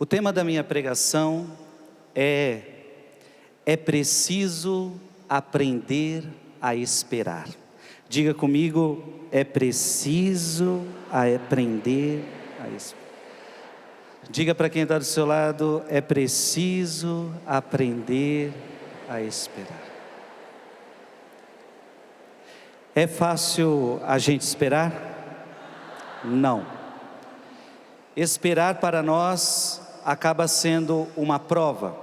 O tema da minha pregação é preciso aprender a esperar. Diga comigo, é preciso aprender a esperar. Diga para quem está do seu lado, é preciso aprender a esperar. É fácil a gente esperar? Não. Esperar para nós acaba sendo uma prova,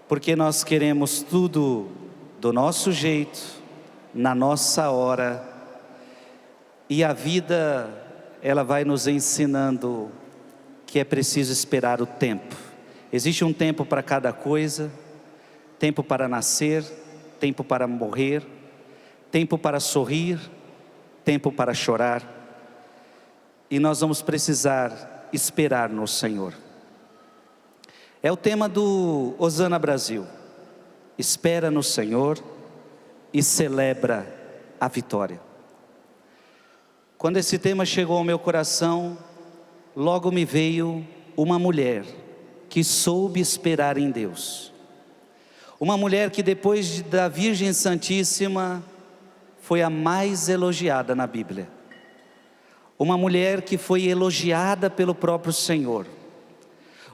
porque nós queremos tudo do nosso jeito, na nossa hora, e a vida, ela vai nos ensinando que é preciso esperar o tempo. Existe um tempo para cada coisa, tempo para nascer, tempo para morrer, tempo para sorrir, tempo para chorar, e nós vamos precisar esperar no Senhor. É o tema do Hosana Brasil. Espera no Senhor e celebra a vitória. Quando esse tema chegou ao meu coração, logo me veio uma mulher que soube esperar em Deus. Uma mulher que depois da Virgem Santíssima foi a mais elogiada na Bíblia. Uma mulher que foi elogiada pelo próprio Senhor.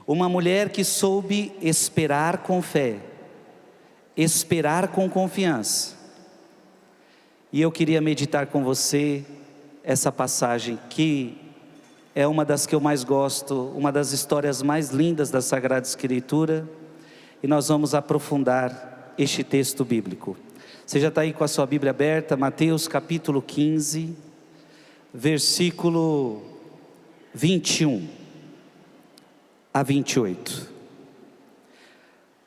Uma mulher que soube esperar com fé, esperar com confiança. E eu queria meditar com você essa passagem que é uma das que eu mais gosto, uma das histórias mais lindas da Sagrada Escritura, e nós vamos aprofundar este texto bíblico. Você já está aí com a sua Bíblia aberta, Mateus capítulo 15, versículo 21 a 28.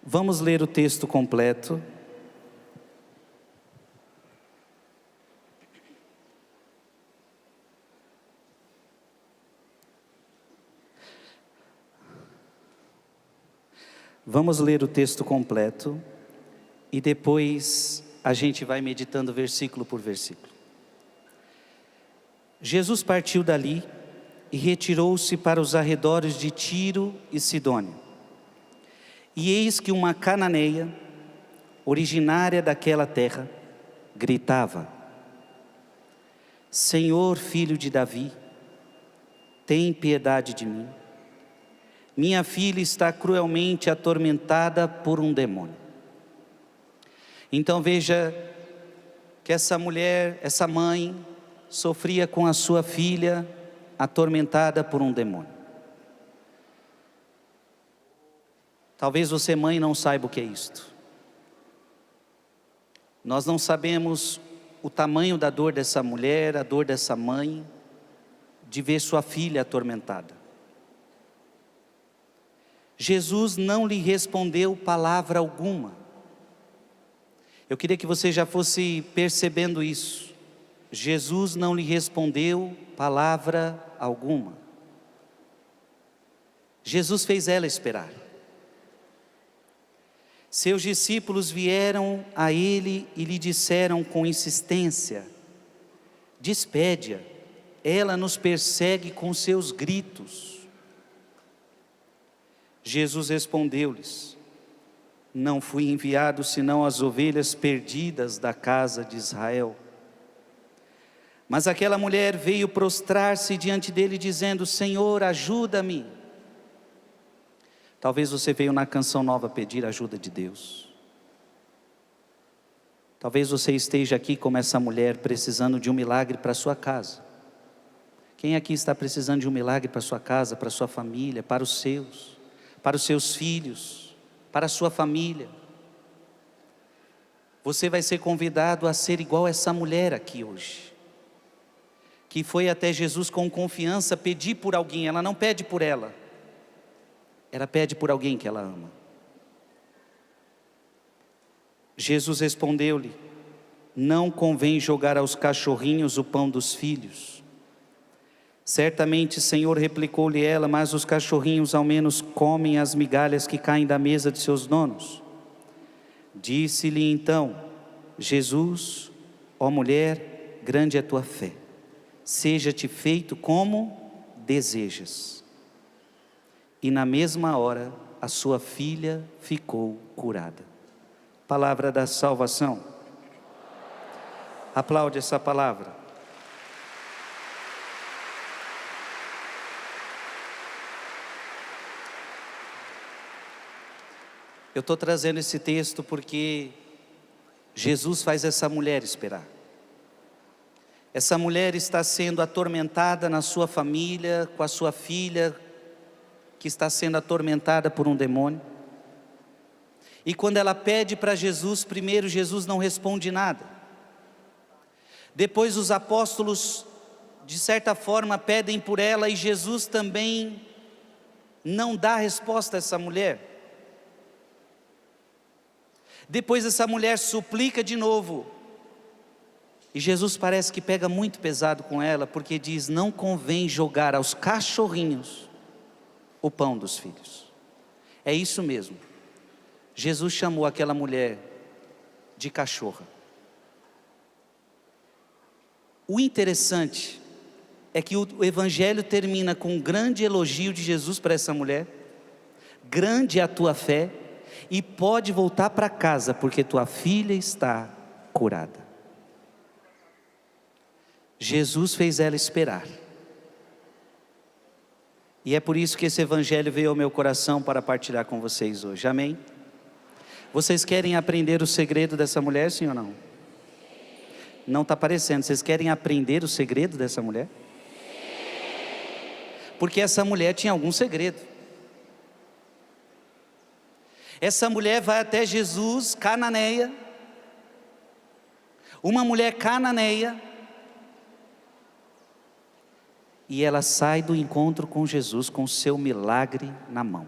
Vamos ler o texto completo. Vamos ler o texto completo e depois a gente vai meditando versículo por versículo. Jesus partiu dali e retirou-se para os arredores de Tiro e Sidônia. E eis que uma cananeia, originária daquela terra, gritava: Senhor, filho de Davi, tem piedade de mim. Minha filha está cruelmente atormentada por um demônio. Então veja que essa mulher, essa mãe, sofria com a sua filha atormentada por um demônio. Talvez você, mãe, não saiba o que é isto. Nós não sabemos o tamanho da dor dessa mulher, a dor dessa mãe, de ver sua filha atormentada. Jesus não lhe respondeu palavra alguma. Eu queria que você já fosse percebendo isso. Jesus não lhe respondeu palavra alguma. Jesus fez ela esperar. Seus discípulos vieram a ele e lhe disseram com insistência: despede-a, ela nos persegue com seus gritos. Jesus respondeu-lhes: não fui enviado senão às ovelhas perdidas da casa de Israel. Mas aquela mulher veio prostrar-se diante dele dizendo: Senhor, ajuda-me. Talvez você veio na canção nova pedir ajuda de Deus. Talvez você esteja aqui como essa mulher precisando de um milagre para a sua casa. Quem aqui está precisando de um milagre para a sua casa, para a sua família, para os seus filhos, para a sua família? Você vai ser convidado a ser igual essa mulher aqui hoje, que foi até Jesus com confiança pedir por alguém. Ela não pede por ela, ela pede por alguém que ela ama. Jesus respondeu-lhe: não convém jogar aos cachorrinhos o pão dos filhos. Certamente, Senhor, replicou-lhe ela, mas os cachorrinhos ao menos comem as migalhas que caem da mesa de seus donos. Disse-lhe então Jesus: ó mulher, grande é a tua fé, seja-te feito como desejas. e na mesma hora a sua filha ficou curada. Palavra da salvação. Aplaude essa palavra. Eu estou trazendo esse texto porque Jesus faz essa mulher esperar. Essa mulher está sendo atormentada na sua família, com a sua filha, que está sendo atormentada por um demônio. E quando ela pede para Jesus, primeiro Jesus não responde nada. Depois os apóstolos, de certa forma, pedem por ela e Jesus também não dá resposta a essa mulher. Depois essa mulher suplica de novo. E Jesus parece que pega muito pesado com ela, porque diz: não convém jogar aos cachorrinhos o pão dos filhos. É isso mesmo. Jesus chamou aquela mulher de cachorra. O interessante é que o evangelho termina com um grande elogio de Jesus para essa mulher. Grande é a tua fé, e pode voltar para casa, porque tua filha está curada. Jesus fez ela esperar. E é por isso que esse evangelho veio ao meu coração para partilhar com vocês hoje, amém? Vocês querem aprender o segredo dessa mulher, sim ou não? Não está aparecendo. Vocês querem aprender o segredo dessa mulher? Porque essa mulher tinha algum segredo. Essa mulher vai até Jesus, cananeia, uma mulher cananeia, e ela sai do encontro com Jesus com o seu milagre na mão.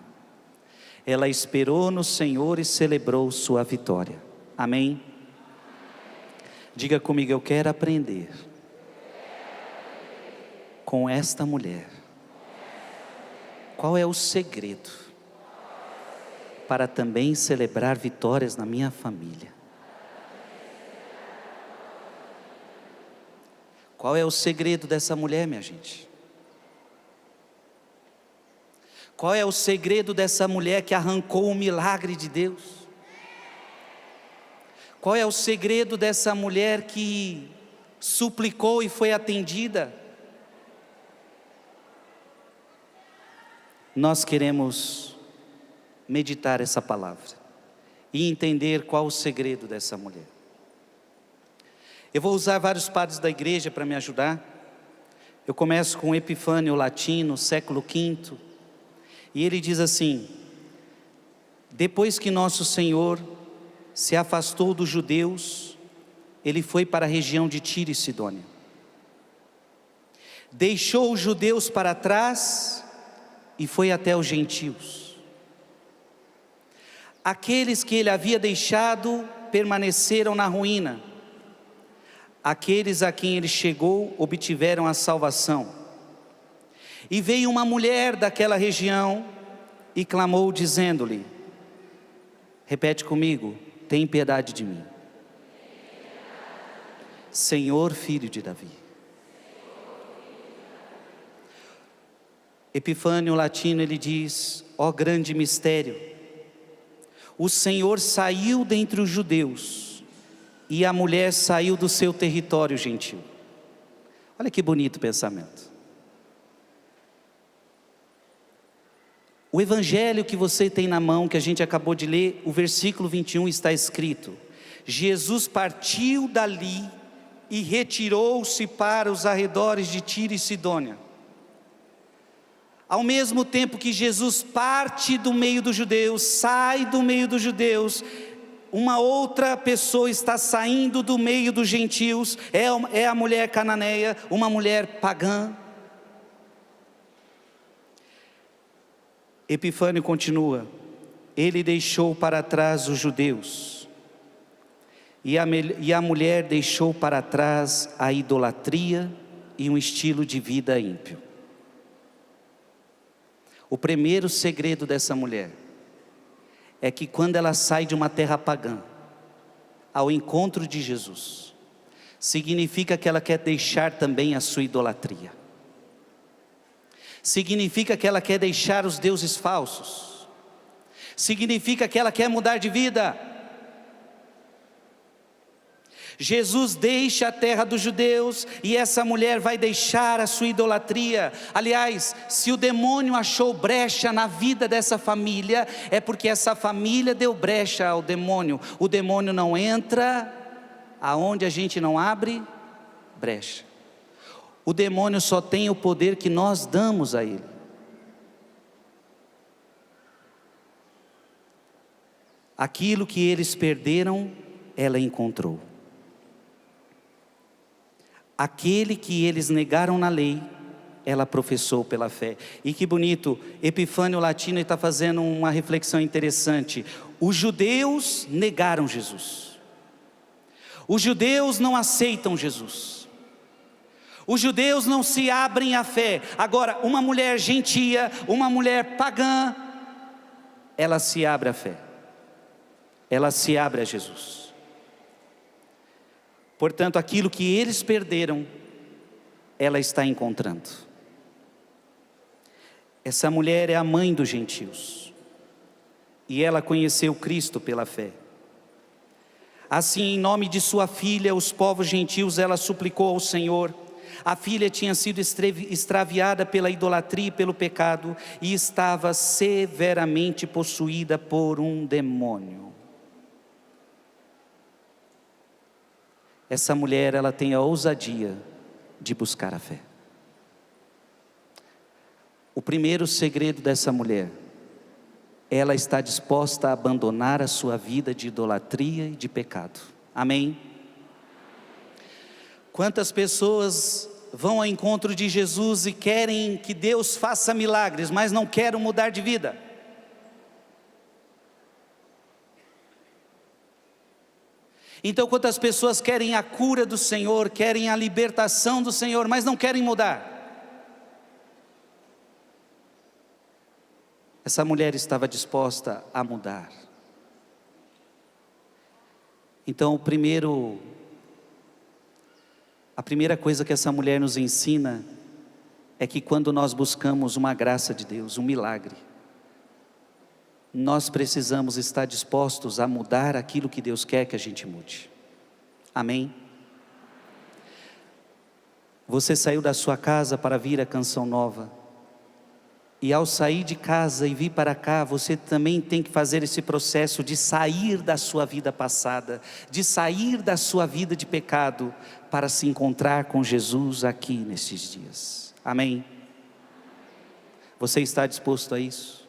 Ela esperou no Senhor e celebrou sua vitória, amém? Diga comigo: eu quero aprender com esta mulher. Qual é o segredo para também celebrar vitórias na minha família? Qual é o segredo dessa mulher, minha gente? Qual é o segredo dessa mulher que arrancou o milagre de Deus? Qual é o segredo dessa mulher que suplicou e foi atendida? Nós queremos meditar essa palavra e entender qual o segredo dessa mulher. Eu vou usar vários padres da igreja para me ajudar. Eu começo com Epifânio Latino, século V, e ele diz assim: depois que nosso Senhor se afastou dos judeus, ele foi para a região de Tiro e Sidônia. Deixou os judeus para trás e foi até os gentios. Aqueles que ele havia deixado permaneceram na ruína. Aqueles a quem ele chegou obtiveram a salvação. E veio uma mulher daquela região e clamou dizendo-lhe, repete comigo: tem piedade de mim, Senhor, filho de Davi. Epifânio Latino, ele diz: ó grande mistério, o Senhor saiu dentre os judeus e a mulher saiu do seu território gentil. Olha que bonito pensamento. O evangelho que você tem na mão, que a gente acabou de ler, o versículo 21 está escrito: Jesus partiu dali e retirou-se para os arredores de Tiro e Sidônia. Ao mesmo tempo que Jesus parte do meio dos judeus, sai do meio dos judeus, uma outra pessoa está saindo do meio dos gentios, é a mulher cananeia, uma mulher pagã. Epifânio continua: ele deixou para trás os judeus, e a mulher deixou para trás a idolatria e um estilo de vida ímpio. O primeiro segredo dessa mulher é que quando ela sai de uma terra pagã ao encontro de Jesus, significa que ela quer deixar também a sua idolatria. significa que ela quer deixar os deuses falsos, significa que ela quer mudar de vida. Jesus deixa a terra dos judeus e essa mulher vai deixar a sua idolatria. Aliás, se o demônio achou brecha na vida dessa família, é porque essa família deu brecha ao demônio. O demônio não entra aonde a gente não abre brecha. O demônio só tem o poder que nós damos a ele. Aquilo que eles perderam, ela encontrou. Aquele que eles negaram na lei, ela professou pela fé. E que bonito, Epifânio Latino está fazendo uma reflexão interessante. Os judeus negaram Jesus. Os judeus não aceitam Jesus. Os judeus não se abrem à fé. Agora, uma mulher gentia, uma mulher pagã, ela se abre à fé. Ela se abre a Jesus. Portanto, aquilo que eles perderam, ela está encontrando. Essa mulher é a mãe dos gentios. E ela conheceu Cristo pela fé. Assim, em nome de sua filha, os povos gentios, ela suplicou ao Senhor. A filha tinha sido extraviada pela idolatria e pelo pecado, e estava severamente possuída por um demônio. Essa mulher, ela tem a ousadia de buscar a fé. O primeiro segredo dessa mulher, ela está disposta a abandonar a sua vida de idolatria e de pecado. Amém? Quantas pessoas vão ao encontro de Jesus e querem que Deus faça milagres, mas não querem mudar de vida? Então, quantas pessoas querem a cura do Senhor, querem a libertação do Senhor, mas não querem mudar? Essa mulher estava disposta a mudar. Então, a primeira coisa que essa mulher nos ensina é que quando nós buscamos uma graça de Deus, um milagre, nós precisamos estar dispostos a mudar aquilo que Deus quer que a gente mude. Amém? Você saiu da sua casa para vir à Canção Nova. E ao sair de casa e vir para cá, você também tem que fazer esse processo de sair da sua vida passada, de sair da sua vida de pecado, para se encontrar com Jesus aqui nestes dias. Amém? Você está disposto a isso?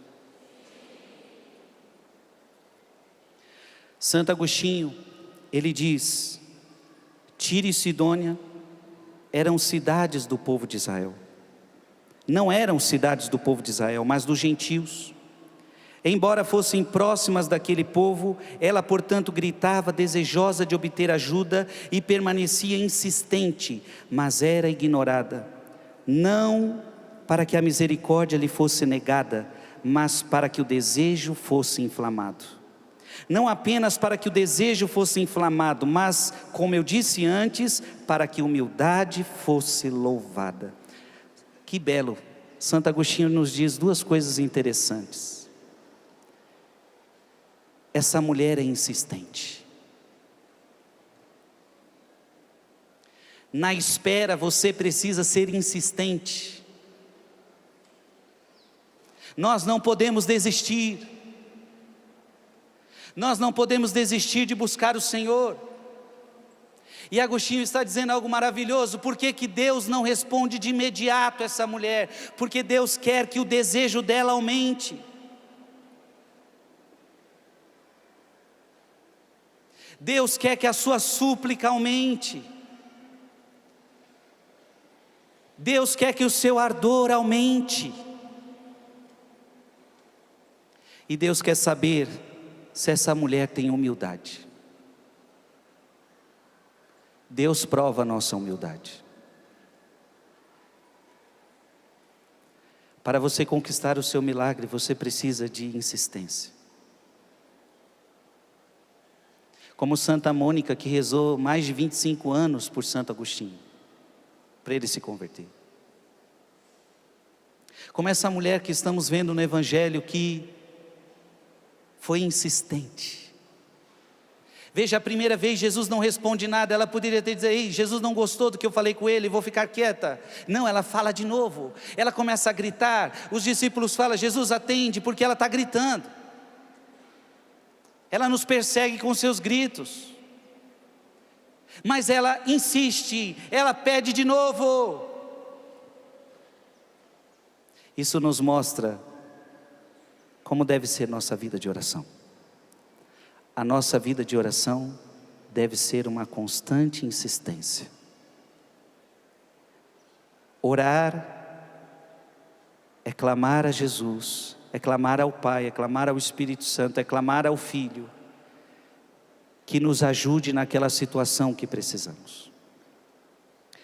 Santo Agostinho, ele diz: Tiro e Sidônia eram cidades do povo de Israel. Não eram cidades do povo de Israel, mas dos gentios. Embora fossem próximas daquele povo, ela portanto gritava, desejosa de obter ajuda, e permanecia insistente, mas era ignorada. Não para que a misericórdia lhe fosse negada, mas para que o desejo fosse inflamado. Não apenas para que o desejo fosse inflamado, mas, como eu disse antes, para que a humildade fosse louvada. Que belo! Santo Agostinho nos diz duas coisas interessantes. Essa mulher é insistente. Na espera você precisa ser insistente. Nós não podemos desistir. Nós não podemos desistir de buscar o Senhor. E Agostinho está dizendo algo maravilhoso. Por que que Deus não responde de imediato essa mulher? Porque Deus quer que o desejo dela aumente. Deus quer que a sua súplica aumente. Deus quer que o seu ardor aumente. E Deus quer saber se essa mulher tem humildade. Deus prova a nossa humildade. Para você conquistar o seu milagre, você precisa de insistência. Como Santa Mônica, que rezou mais de 25 anos por Santo Agostinho, para ele se converter. como essa mulher que estamos vendo no Evangelho, que foi insistente. Veja, a primeira vez Jesus não responde nada. Ela poderia ter dizer: ei, Jesus não gostou do que eu falei com ele, vou ficar quieta. Não, ela fala de novo. Ela começa a gritar. Os discípulos falam: Jesus, atende, porque ela está gritando. Ela nos persegue com seus gritos. Mas ela insiste, ela pede de novo. Isso nos mostra como deve ser nossa vida de oração. A nossa vida de oração deve ser uma constante insistência. Orar é clamar a Jesus, é clamar ao Pai, é clamar ao Espírito Santo, é clamar ao Filho, que nos ajude naquela situação que precisamos,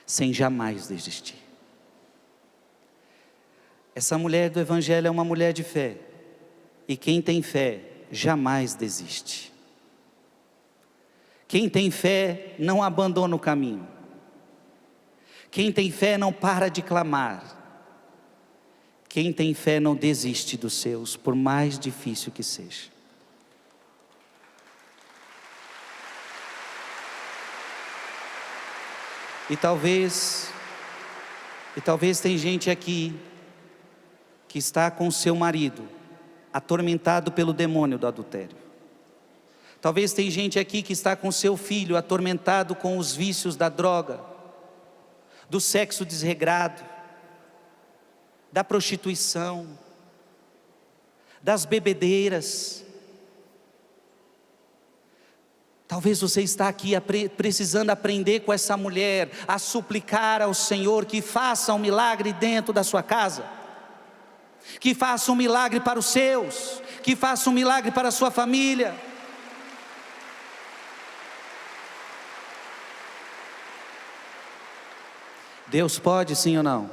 sem jamais desistir. Essa mulher do Evangelho é uma mulher de fé, e quem tem fé jamais desiste. Quem tem fé não abandona o caminho. Quem tem fé não para de clamar. Quem tem fé não desiste dos seus, por mais difícil que seja. E talvez tem gente aqui que está com seu marido atormentado pelo demônio do adultério. Talvez tem gente aqui que está com seu filho atormentado com os vícios da droga, do sexo desregrado, da prostituição, das bebedeiras. Talvez você está aqui precisando aprender com essa mulher a suplicar ao Senhor que faça um milagre dentro da sua casa, que faça um milagre para os seus, que faça um milagre para a sua família. Deus pode, sim ou não?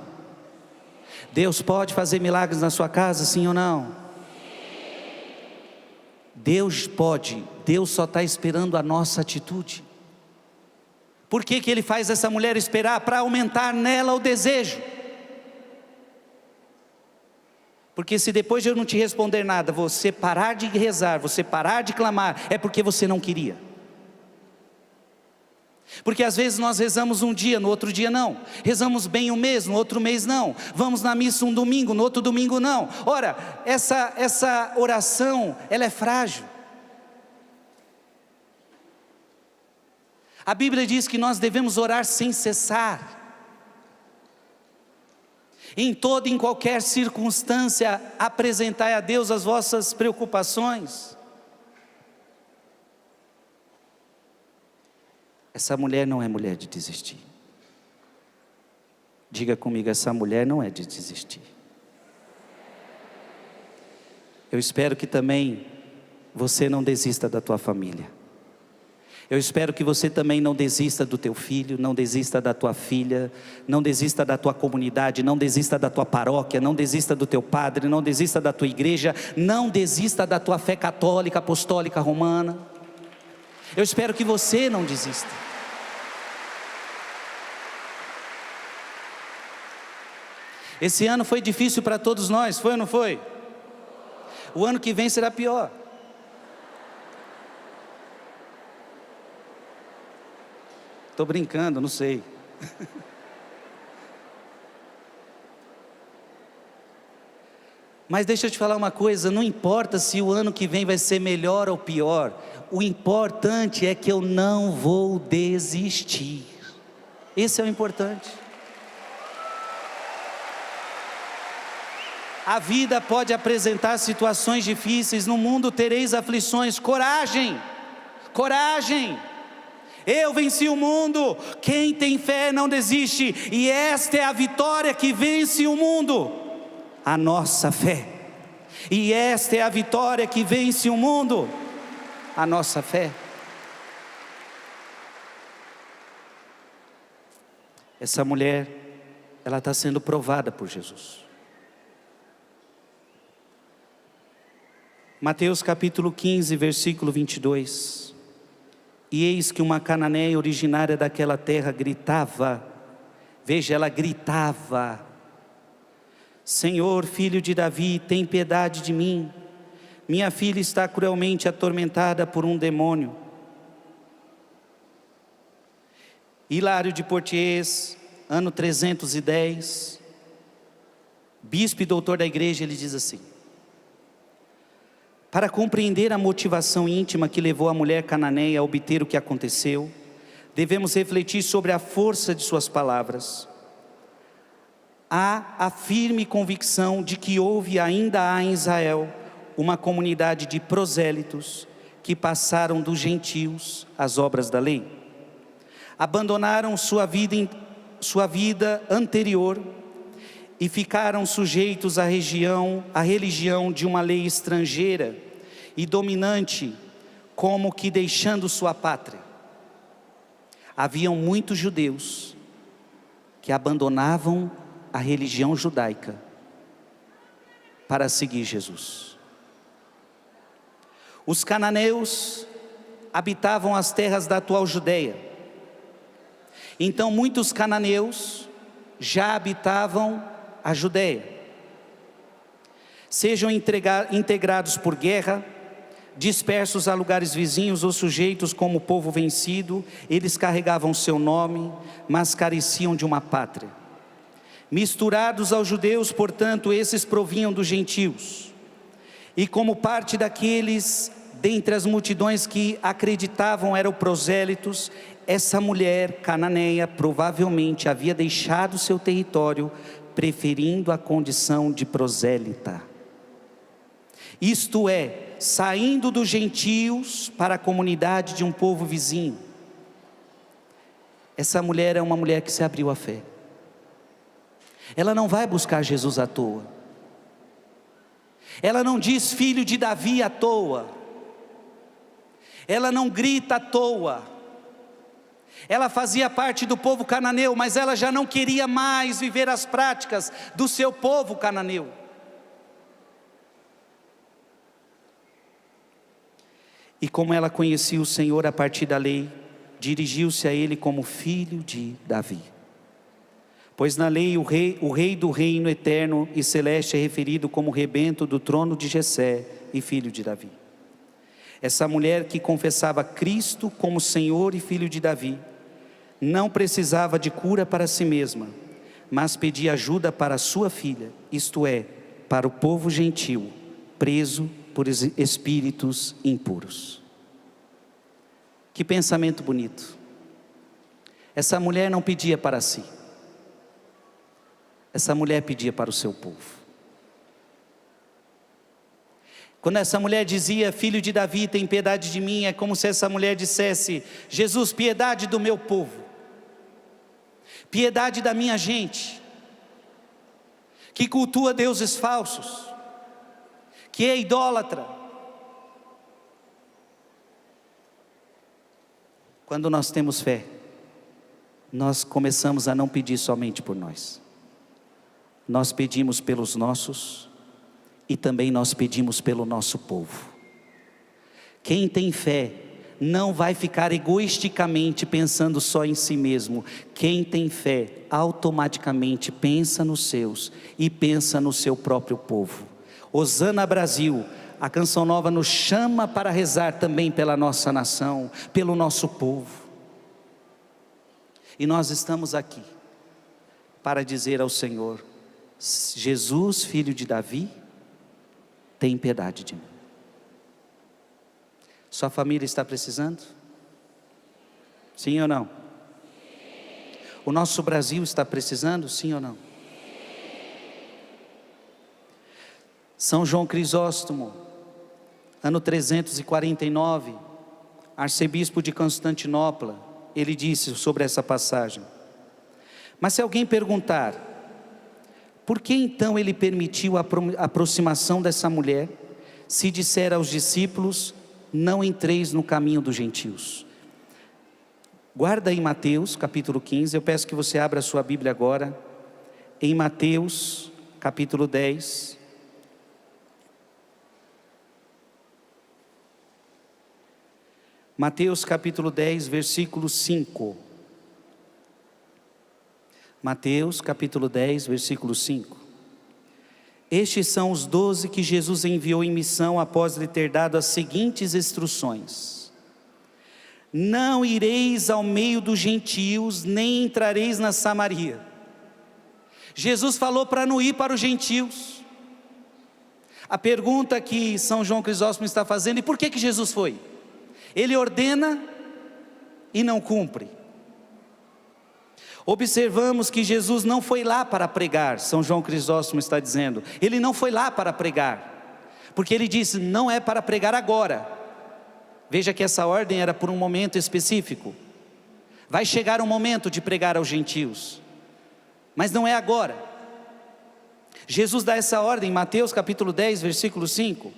Deus pode fazer milagres na sua casa, sim ou não? Deus pode, Deus só está esperando a nossa atitude. Por que Ele faz essa mulher esperar? Para aumentar nela o desejo. Porque se depois de eu não te responder nada, você parar de rezar, você parar de clamar, é porque você não queria. Porque às vezes nós rezamos um dia, no outro dia não. Rezamos bem um mês, no outro mês não. Vamos na missa um domingo, no outro domingo não. Ora, essa oração, ela é frágil. A Bíblia diz que nós devemos orar sem cessar. Em toda e em qualquer circunstância, apresentai a Deus as vossas preocupações. Essa mulher não é mulher de desistir. Diga comigo, essa mulher não é de desistir. Eu espero que também você não desista da tua família. Eu espero que você também não desista do teu filho, não desista da tua filha, não desista da tua comunidade, não desista da tua paróquia, não desista do teu padre, não desista da tua igreja, não desista da tua fé católica, apostólica, romana. Eu espero que você não desista. Esse ano foi difícil para todos nós, foi ou não foi? O ano que vem será pior. Estou brincando, não sei. Mas deixa eu te falar uma coisa, não importa se o ano que vem vai ser melhor ou pior, o importante é que eu não vou desistir. Esse é o importante. A vida pode apresentar situações difíceis, no mundo tereis aflições, coragem, coragem. Eu venci o mundo, quem tem fé não desiste, e esta é a vitória que vence o mundo, a nossa fé. E esta é a vitória que vence o mundo, a nossa fé. Essa mulher, ela está sendo provada por Jesus. Mateus capítulo 15, versículo 22. E eis que uma cananeia originária daquela terra gritava, veja, ela gritava: Senhor, filho de Davi, tem piedade de mim. Minha filha está cruelmente atormentada por um demônio. Hilário de Poitiers, ano 310, bispo e doutor da igreja, ele diz assim: para compreender a motivação íntima que levou a mulher cananeia a obter o que aconteceu, devemos refletir sobre a força de suas palavras. Há a firme convicção de que houve e ainda há em Israel uma comunidade de prosélitos que passaram dos gentios às obras da lei. Abandonaram sua vida anterior e ficaram sujeitos à religião de uma lei estrangeira e dominante, como que deixando sua pátria. Haviam muitos judeus que abandonavam a religião judaica para seguir Jesus. Os cananeus habitavam as terras da atual Judeia. Então muitos cananeus já habitavam a Judeia. Sejam integrados por guerra, dispersos a lugares vizinhos ou sujeitos como povo vencido, eles carregavam seu nome, mas careciam de uma pátria. Misturados aos judeus, portanto, esses provinham dos gentios. E como parte daqueles, dentre as multidões que acreditavam eram prosélitos, essa mulher cananeia provavelmente havia deixado seu território, preferindo a condição de prosélita. Isto é, saindo dos gentios para a comunidade de um povo vizinho. Essa mulher é uma mulher que se abriu à fé. Ela não vai buscar Jesus à toa. Ela não diz filho de Davi à toa. Ela não grita à toa. Ela fazia parte do povo cananeu, mas ela já não queria mais viver as práticas do seu povo cananeu. E como ela conhecia o Senhor a partir da lei, dirigiu-se a ele como filho de Davi. Pois na lei o rei do reino eterno e celeste é referido como rebento do trono de Jessé e filho de Davi. Essa mulher que confessava Cristo como Senhor e filho de Davi, não precisava de cura para si mesma, mas pedia ajuda para sua filha, isto é, para o povo gentil, preso por espíritos impuros. Que pensamento bonito. Essa mulher não pedia para si. Essa mulher pedia para o seu povo. Quando essa mulher dizia, filho de Davi, tem piedade de mim, é como se essa mulher dissesse, Jesus, piedade do meu povo, piedade da minha gente, que cultua deuses falsos, que é idólatra. Quando nós temos fé, nós começamos a não pedir somente por nós. Nós pedimos pelos nossos e também nós pedimos pelo nosso povo. Quem tem fé não vai ficar egoisticamente pensando só em si mesmo. Quem tem fé automaticamente pensa nos seus e pensa no seu próprio povo. Hosana Brasil, a canção nova nos chama para rezar também pela nossa nação, pelo nosso povo. E nós estamos aqui para dizer ao Senhor, Jesus, filho de Davi, tem piedade de mim. Sua família está precisando? Sim ou não? O nosso Brasil está precisando? Sim ou não? São João Crisóstomo, ano 349, arcebispo de Constantinopla, ele disse sobre essa passagem: mas se alguém perguntar, por que então ele permitiu a aproximação dessa mulher, se disser aos discípulos, não entreis no caminho dos gentios? Guarda em Mateus capítulo 15, eu peço que você abra a sua Bíblia agora, em Mateus capítulo 10, Mateus capítulo 10, versículo 5. Mateus capítulo 10, versículo 5. Estes são os 12 que Jesus enviou em missão após lhe ter dado as seguintes instruções: não ireis ao meio dos gentios, nem entrareis na Samaria. Jesus falou para não ir para os gentios. A pergunta que São João Crisóstomo está fazendo: e por que Jesus foi? Ele ordena e não cumpre. Observamos que Jesus não foi lá para pregar. São João Crisóstomo está dizendo, ele não foi lá para pregar, porque ele disse, não é para pregar agora. Veja que essa ordem era por um momento específico. Vai chegar um momento de pregar aos gentios, mas não é agora. Jesus dá essa ordem em Mateus capítulo 10, versículo 5.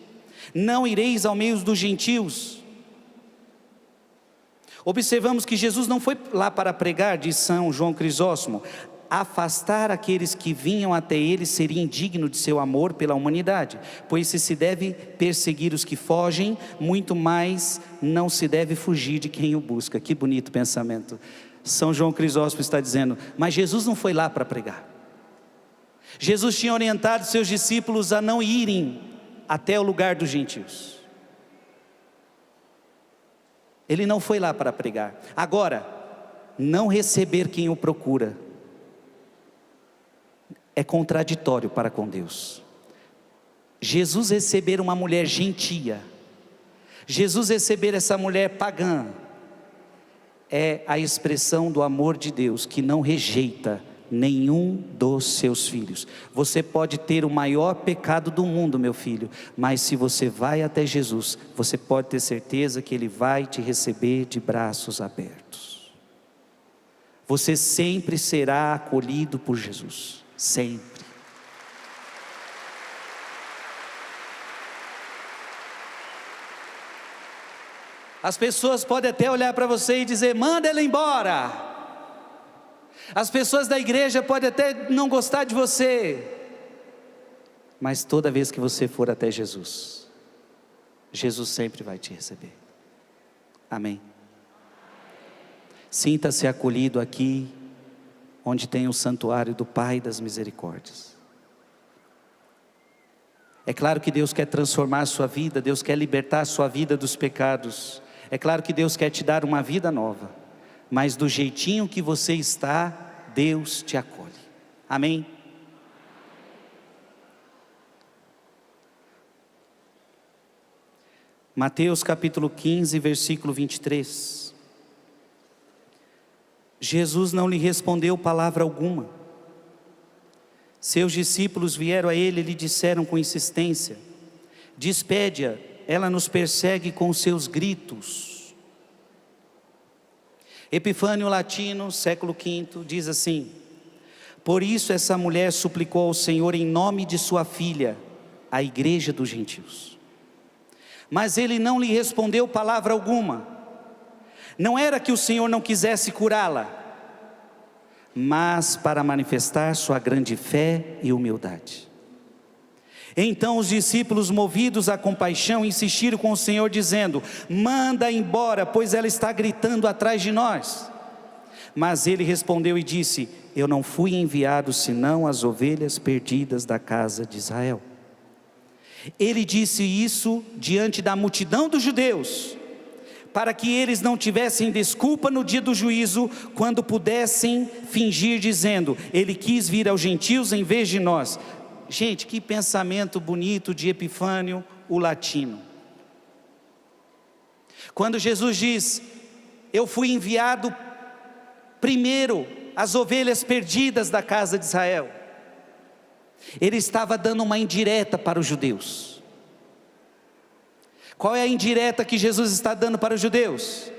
Não ireis ao meio dos gentios. Observamos que Jesus não foi lá para pregar, diz São João Crisóstomo. Afastar aqueles que vinham até ele seria indigno de seu amor pela humanidade, pois se deve perseguir os que fogem, muito mais não se deve fugir de quem o busca. Que bonito pensamento. São João Crisóstomo está dizendo, mas Jesus não foi lá para pregar. Jesus tinha orientado seus discípulos a não irem até o lugar dos gentios. Ele não foi lá para pregar. Agora, não receber quem o procura é contraditório para com Deus. Jesus receber uma mulher gentia, Jesus receber essa mulher pagã, é a expressão do amor de Deus, que não rejeita nenhum dos seus filhos. Você pode ter o maior pecado do mundo, meu filho, mas se você vai até Jesus, você pode ter certeza que Ele vai te receber de braços abertos. Você sempre será acolhido por Jesus, sempre. As pessoas podem até olhar para você e dizer, manda ela embora. As pessoas da igreja podem até não gostar de você, mas toda vez que você for até Jesus, Jesus sempre vai te receber. Amém? Sinta-se acolhido aqui, onde tem o santuário do Pai das Misericórdias. É claro que Deus quer transformar a sua vida, Deus quer libertar a sua vida dos pecados. É claro que Deus quer te dar uma vida nova. Mas do jeitinho que você está, Deus te acolhe. Amém? Mateus capítulo 15, versículo 23. Jesus não lhe respondeu palavra alguma. Seus discípulos vieram a ele e lhe disseram com insistência, despede-a, ela nos persegue com seus gritos. Epifânio Latino, século V, diz assim, por isso essa mulher suplicou ao Senhor em nome de sua filha, a igreja dos gentios. Mas ele não lhe respondeu palavra alguma. Não era que o Senhor não quisesse curá-la, mas para manifestar sua grande fé e humildade. Então os discípulos, movidos a compaixão, insistiram com o Senhor dizendo, manda embora, pois ela está gritando atrás de nós. Mas ele respondeu e disse, eu não fui enviado senão as ovelhas perdidas da casa de Israel. Ele disse isso diante da multidão dos judeus, para que eles não tivessem desculpa no dia do juízo, quando pudessem fingir dizendo, ele quis vir aos gentios em vez de nós. Gente, que pensamento bonito de Epifânio, o Latino. Quando Jesus diz, eu fui enviado primeiro às ovelhas perdidas da casa de Israel, ele estava dando uma indireta para os judeus. Qual é a indireta que Jesus está dando para os judeus?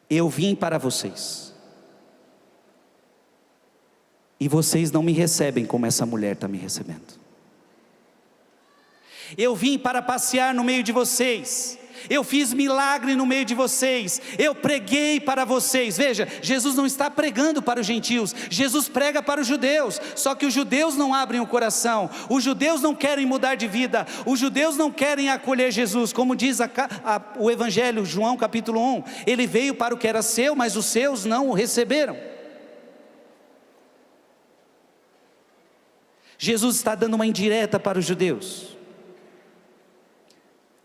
Eu vim para vocês, e vocês não me recebem como essa mulher está me recebendo. Eu vim para passear no meio de vocês, eu fiz milagre no meio de vocês, eu preguei para vocês. Veja, Jesus não está pregando para os gentios, Jesus prega para os judeus. Só que os judeus não abrem o coração, os judeus não querem mudar de vida, os judeus não querem acolher Jesus. Como diz o Evangelho, João capítulo 1, ele veio para o que era seu, mas os seus não o receberam. Jesus está dando uma indireta para os judeus: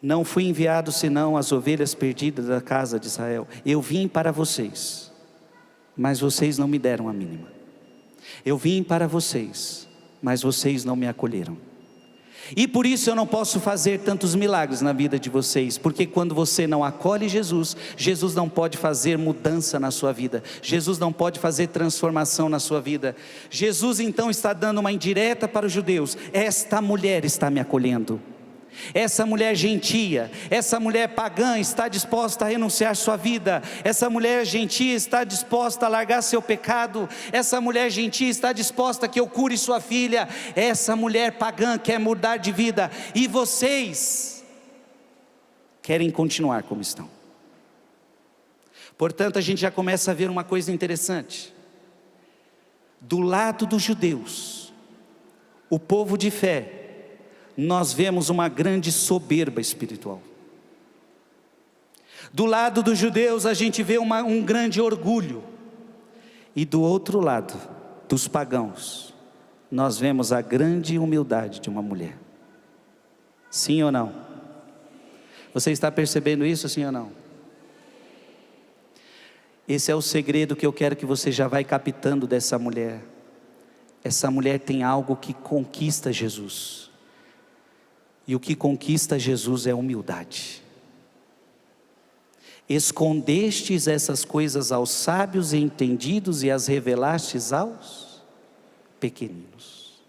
não fui enviado senão as ovelhas perdidas da casa de Israel. Eu vim para vocês, mas vocês não me deram a mínima. Eu vim para vocês, mas vocês não me acolheram. E por isso eu não posso fazer tantos milagres na vida de vocês, porque quando você não acolhe Jesus, Jesus não pode fazer mudança na sua vida, Jesus não pode fazer transformação na sua vida. Jesus então está dando uma indireta para os judeus: esta mulher está me acolhendo. Essa mulher gentia, essa mulher pagã está disposta a renunciar sua vida. Essa mulher gentia está disposta a largar seu pecado. Essa mulher gentia está disposta a que eu cure sua filha. Essa mulher pagã quer mudar de vida. E vocês querem continuar como estão. Portanto, a gente já começa a ver uma coisa interessante. Do lado dos judeus, o povo de fé, nós vemos uma grande soberba espiritual. Do lado dos judeus a gente vê um grande orgulho. E do outro lado, dos pagãos, nós vemos a grande humildade de uma mulher. Sim ou não? Você está percebendo isso, sim ou não? Esse é o segredo que eu quero que você já vai captando dessa mulher. Essa mulher tem algo que conquista Jesus. E o que conquista Jesus é a humildade. Escondestes essas coisas aos sábios e entendidos e as revelastes aos pequeninos.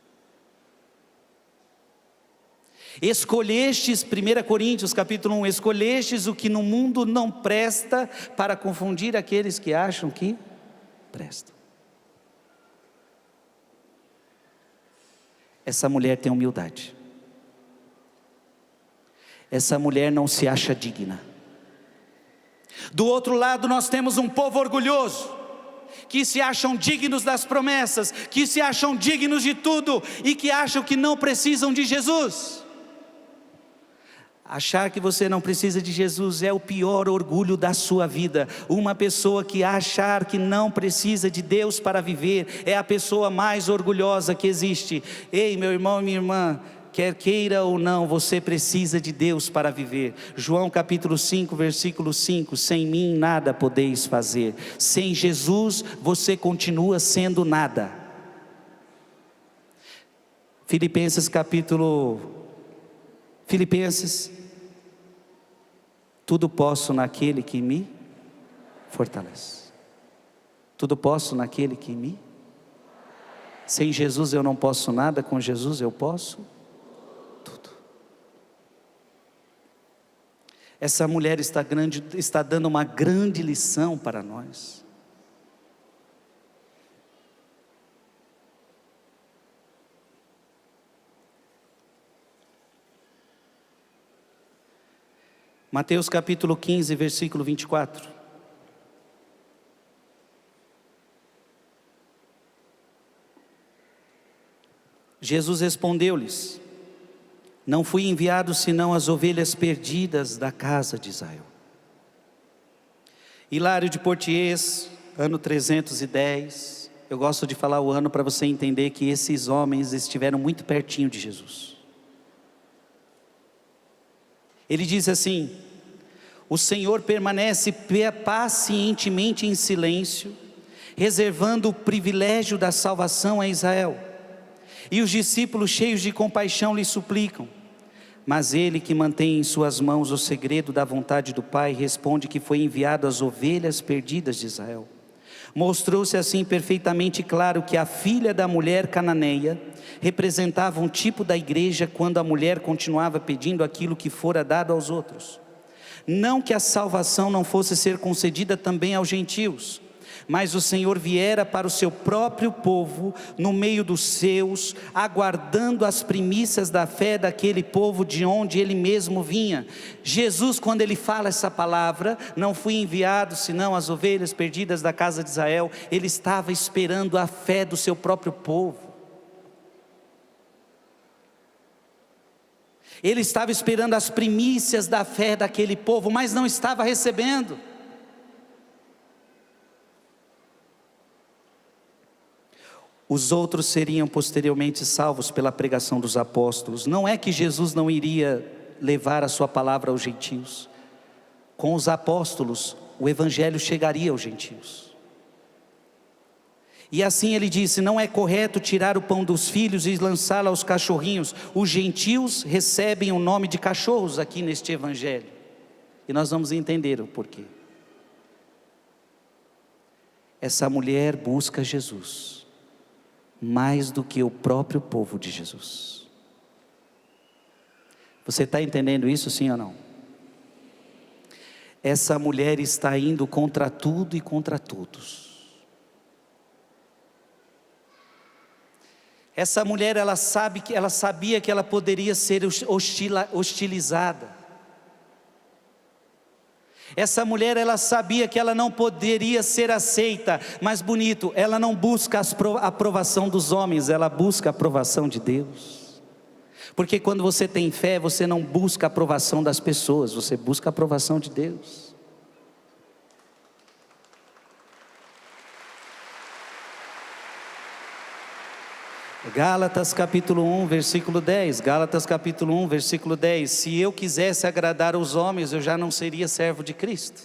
Escolhestes, 1 Coríntios capítulo 1, escolhestes o que no mundo não presta para confundir aqueles que acham que prestam. Essa mulher tem humildade. Essa mulher não se acha digna. Do outro lado nós temos um povo orgulhoso, que se acham dignos das promessas, que se acham dignos de tudo, e que acham que não precisam de Jesus. Achar que você não precisa de Jesus é o pior orgulho da sua vida. Uma pessoa que achar que não precisa de Deus para viver, é a pessoa mais orgulhosa que existe. Ei, meu irmão e minha irmã, quer queira ou não, você precisa de Deus para viver. João capítulo 5, versículo 5, sem mim nada podeis fazer. Sem Jesus você continua sendo nada. Filipenses, tudo posso naquele que me fortalece. Tudo posso naquele que me... Sem Jesus eu não posso nada, com Jesus eu posso tudo. Essa mulher está dando uma grande lição para nós. Mateus capítulo 15, versículo 24. Jesus respondeu-lhes: não fui enviado senão as ovelhas perdidas da casa de Israel. Hilário de Poitiers, ano 310. Eu gosto de falar o ano para você entender que esses homens estiveram muito pertinho de Jesus. Ele diz assim: o Senhor permanece pacientemente em silêncio, reservando o privilégio da salvação a Israel. E os discípulos, cheios de compaixão, lhe suplicam. Mas ele, que mantém em suas mãos o segredo da vontade do Pai, responde que foi enviado às ovelhas perdidas de Israel. Mostrou-se assim perfeitamente claro que a filha da mulher cananeia representava um tipo da igreja, quando a mulher continuava pedindo aquilo que fora dado aos outros. Não que a salvação não fosse ser concedida também aos gentios, mas o Senhor viera para o seu próprio povo, no meio dos seus, aguardando as primícias da fé daquele povo de onde ele mesmo vinha. Jesus, quando ele fala essa palavra, não fui enviado senão as ovelhas perdidas da casa de Israel, ele estava esperando a fé do seu próprio povo. Ele estava esperando as primícias da fé daquele povo, mas não estava recebendo. os outros seriam posteriormente salvos pela pregação dos apóstolos. Não é que Jesus não iria levar a sua palavra aos gentios. Com os apóstolos, o evangelho chegaria aos gentios. E assim ele disse: não é correto tirar o pão dos filhos e lançá-lo aos cachorrinhos. Os gentios recebem o nome de cachorros aqui neste evangelho. E nós vamos entender o porquê. Essa mulher busca Jesus mais do que o próprio povo de Jesus. Você está entendendo isso, sim ou não? Essa mulher está indo contra tudo e contra todos. Essa mulher, ela sabia que ela poderia ser hostilizada. Essa mulher, ela sabia que ela não poderia ser aceita. Mas bonito, ela não busca a aprovação dos homens, ela busca a aprovação de Deus. Porque quando você tem fé, você não busca a aprovação das pessoas, você busca a aprovação de Deus. Gálatas capítulo 1, versículo 10. Gálatas capítulo 1, versículo 10. Se eu quisesse agradar os homens, eu já não seria servo de Cristo.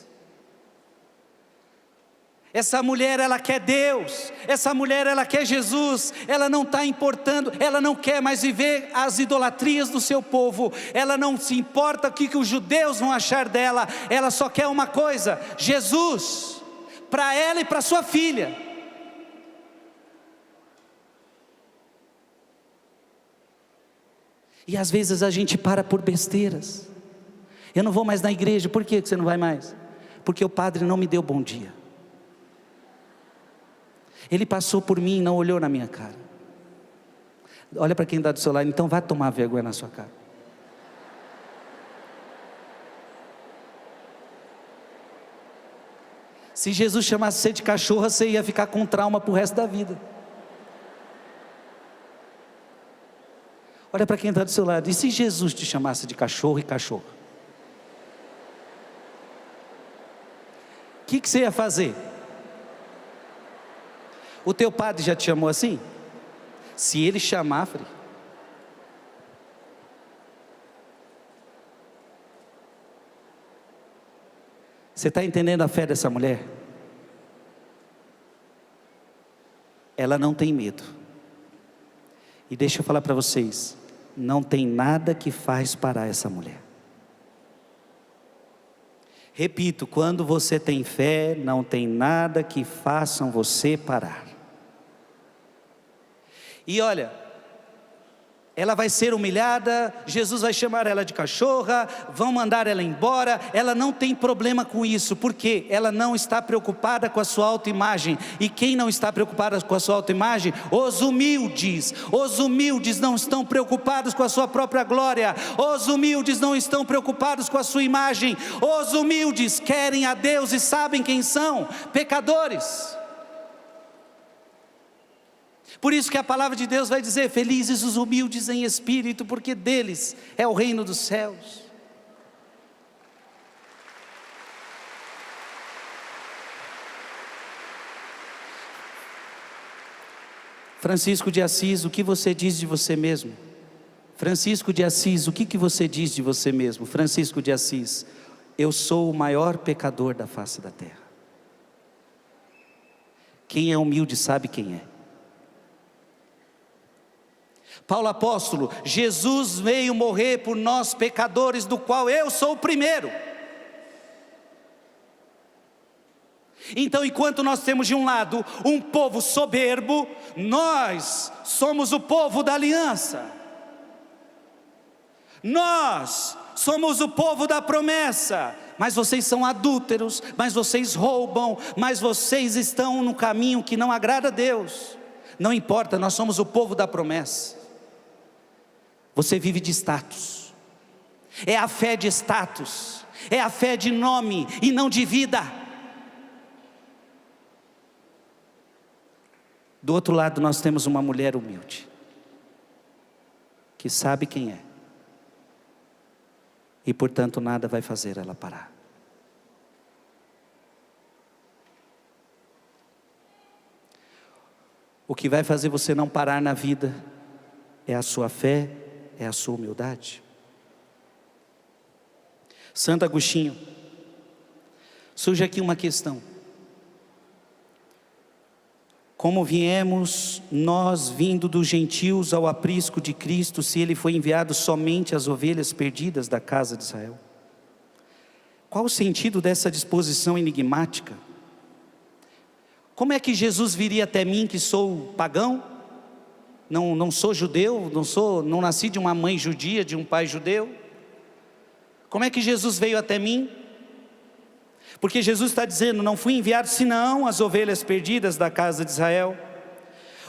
Essa mulher, ela quer Deus. Essa mulher, ela quer Jesus. Ela não está importando, ela não quer mais viver as idolatrias do seu povo. Ela não se importa o que os judeus vão achar dela. Ela só quer uma coisa: Jesus, para ela e para sua filha. E às vezes a gente para por besteiras. Eu não vou mais na igreja. Por que você não vai mais? Porque o padre não me deu bom dia. Ele passou por mim e não olhou na minha cara. Olha para quem está do seu lado, então vai tomar vergonha na sua cara. Se Jesus chamasse você de cachorra, você ia ficar com trauma para o resto da vida. Olha para quem está do seu lado. E se Jesus te chamasse de cachorro e cachorra? O que você ia fazer? O teu padre já te chamou assim? Se ele chamar, filho. Você está entendendo a fé dessa mulher? Ela não tem medo. E deixa eu falar para vocês, não tem nada que faz parar essa mulher. Repito, quando você tem fé, não tem nada que façam você parar. E olha, ela vai ser humilhada, Jesus vai chamar ela de cachorra, vão mandar ela embora. Ela não tem problema com isso, porque ela não está preocupada com a sua autoimagem. E quem não está preocupado com a sua autoimagem? Os humildes não estão preocupados com a sua própria glória. Os humildes não estão preocupados com a sua imagem. Os humildes querem a Deus e sabem quem são: pecadores. Por isso que a palavra de Deus vai dizer: felizes os humildes em espírito, porque deles é o reino dos céus. Francisco de Assis, o que você diz de você mesmo? Francisco de Assis, o que você diz de você mesmo? Francisco de Assis: eu sou o maior pecador da face da terra. Quem é humilde sabe quem é. Paulo apóstolo: Jesus veio morrer por nós pecadores, do qual eu sou o primeiro. Então, enquanto nós temos de um lado um povo soberbo, nós somos o povo da aliança. Nós somos o povo da promessa. Mas vocês são adúlteros, mas vocês roubam, mas vocês estão no caminho que não agrada a Deus. Não importa, nós somos o povo da promessa. Você vive de status. É a fé de status. É a fé de nome e não de vida. Do outro lado nós temos uma mulher humilde, que sabe quem é. E portanto nada vai fazer ela parar. O que vai fazer você não parar na vida é a sua fé, é a sua humildade. Santo Agostinho, surge aqui uma questão: como viemos nós vindo dos gentios ao aprisco de Cristo, se Ele foi enviado somente às ovelhas perdidas da casa de Israel? Qual o sentido dessa disposição enigmática? Como é que Jesus viria até mim, que sou pagão? Não sou judeu, não nasci de uma mãe judia, de um pai judeu. Como é que Jesus veio até mim? Porque Jesus está dizendo: não fui enviado senão as ovelhas perdidas da casa de Israel.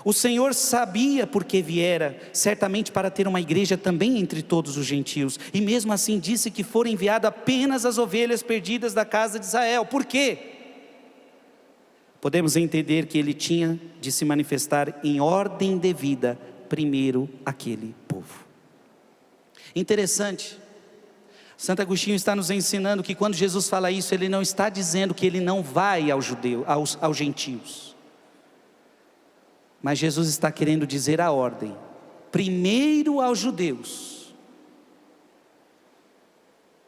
O Senhor sabia porque viera, certamente para ter uma igreja também entre todos os gentios, e mesmo assim disse que foram enviadas apenas as ovelhas perdidas da casa de Israel. Por quê? Podemos entender que ele tinha de se manifestar em ordem devida primeiro àquele povo. Interessante, Santo Agostinho está nos ensinando que quando Jesus fala isso, ele não está dizendo que ele não vai aos gentios, mas Jesus está querendo dizer a ordem: primeiro aos judeus,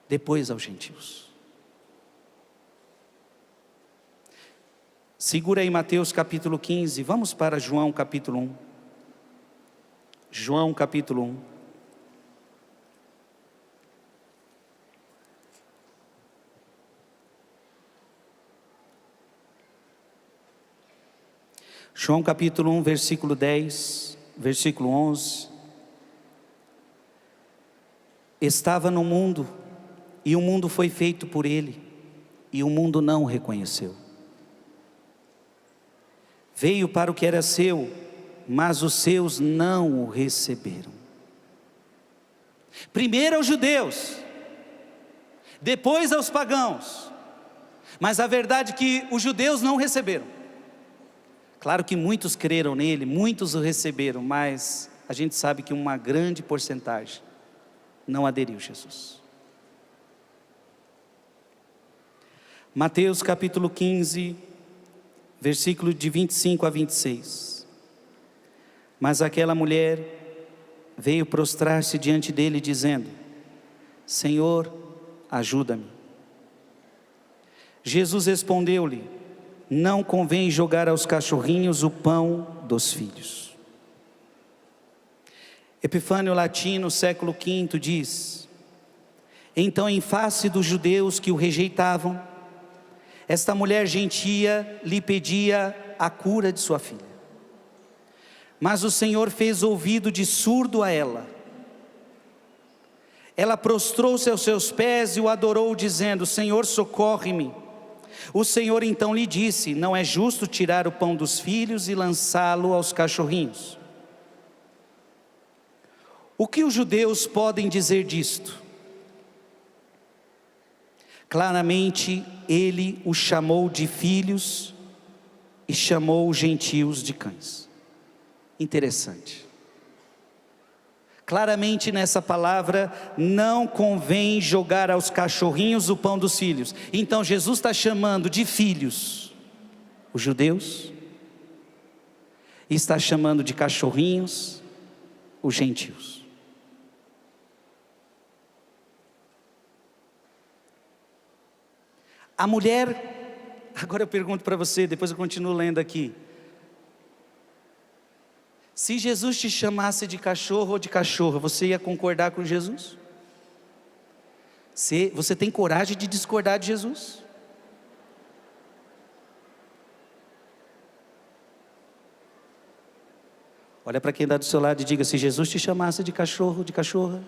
depois aos gentios. Segura aí Mateus capítulo 15, vamos para João capítulo 1. João capítulo 1. João capítulo 1, versículo 10, versículo 11. Estava no mundo, e o mundo foi feito por ele, e o mundo não o reconheceu. Veio para o que era seu, mas os seus não o receberam. Primeiro aos judeus, depois aos pagãos. Mas a verdade é que os judeus não receberam. Claro que muitos creram nele, muitos o receberam, mas a gente sabe que uma grande porcentagem não aderiu a Jesus. Mateus capítulo 15, versículo de 25 a 26. Mas aquela mulher veio prostrar-se diante dele, dizendo: Senhor, ajuda-me. Jesus respondeu-lhe: não convém jogar aos cachorrinhos o pão dos filhos. Epifânio Latino, século V, diz: então, em face dos judeus que o rejeitavam, esta mulher gentia lhe pedia a cura de sua filha. Mas o Senhor fez ouvido de surdo a ela. Ela prostrou-se aos seus pés e o adorou, dizendo: Senhor, socorre-me. O Senhor então lhe disse: não é justo tirar o pão dos filhos e lançá-lo aos cachorrinhos. O que os judeus podem dizer disto? Claramente ele os chamou de filhos e chamou os gentios de cães. Interessante. Claramente nessa palavra, não convém jogar aos cachorrinhos o pão dos filhos. Então Jesus está chamando de filhos os judeus, e está chamando de cachorrinhos os gentios. A mulher, agora eu pergunto para você, depois eu continuo lendo aqui. Se Jesus te chamasse de cachorro ou de cachorra, você ia concordar com Jesus? Você tem coragem de discordar de Jesus? Olha para quem está do seu lado e diga: se Jesus te chamasse de cachorro ou de cachorra,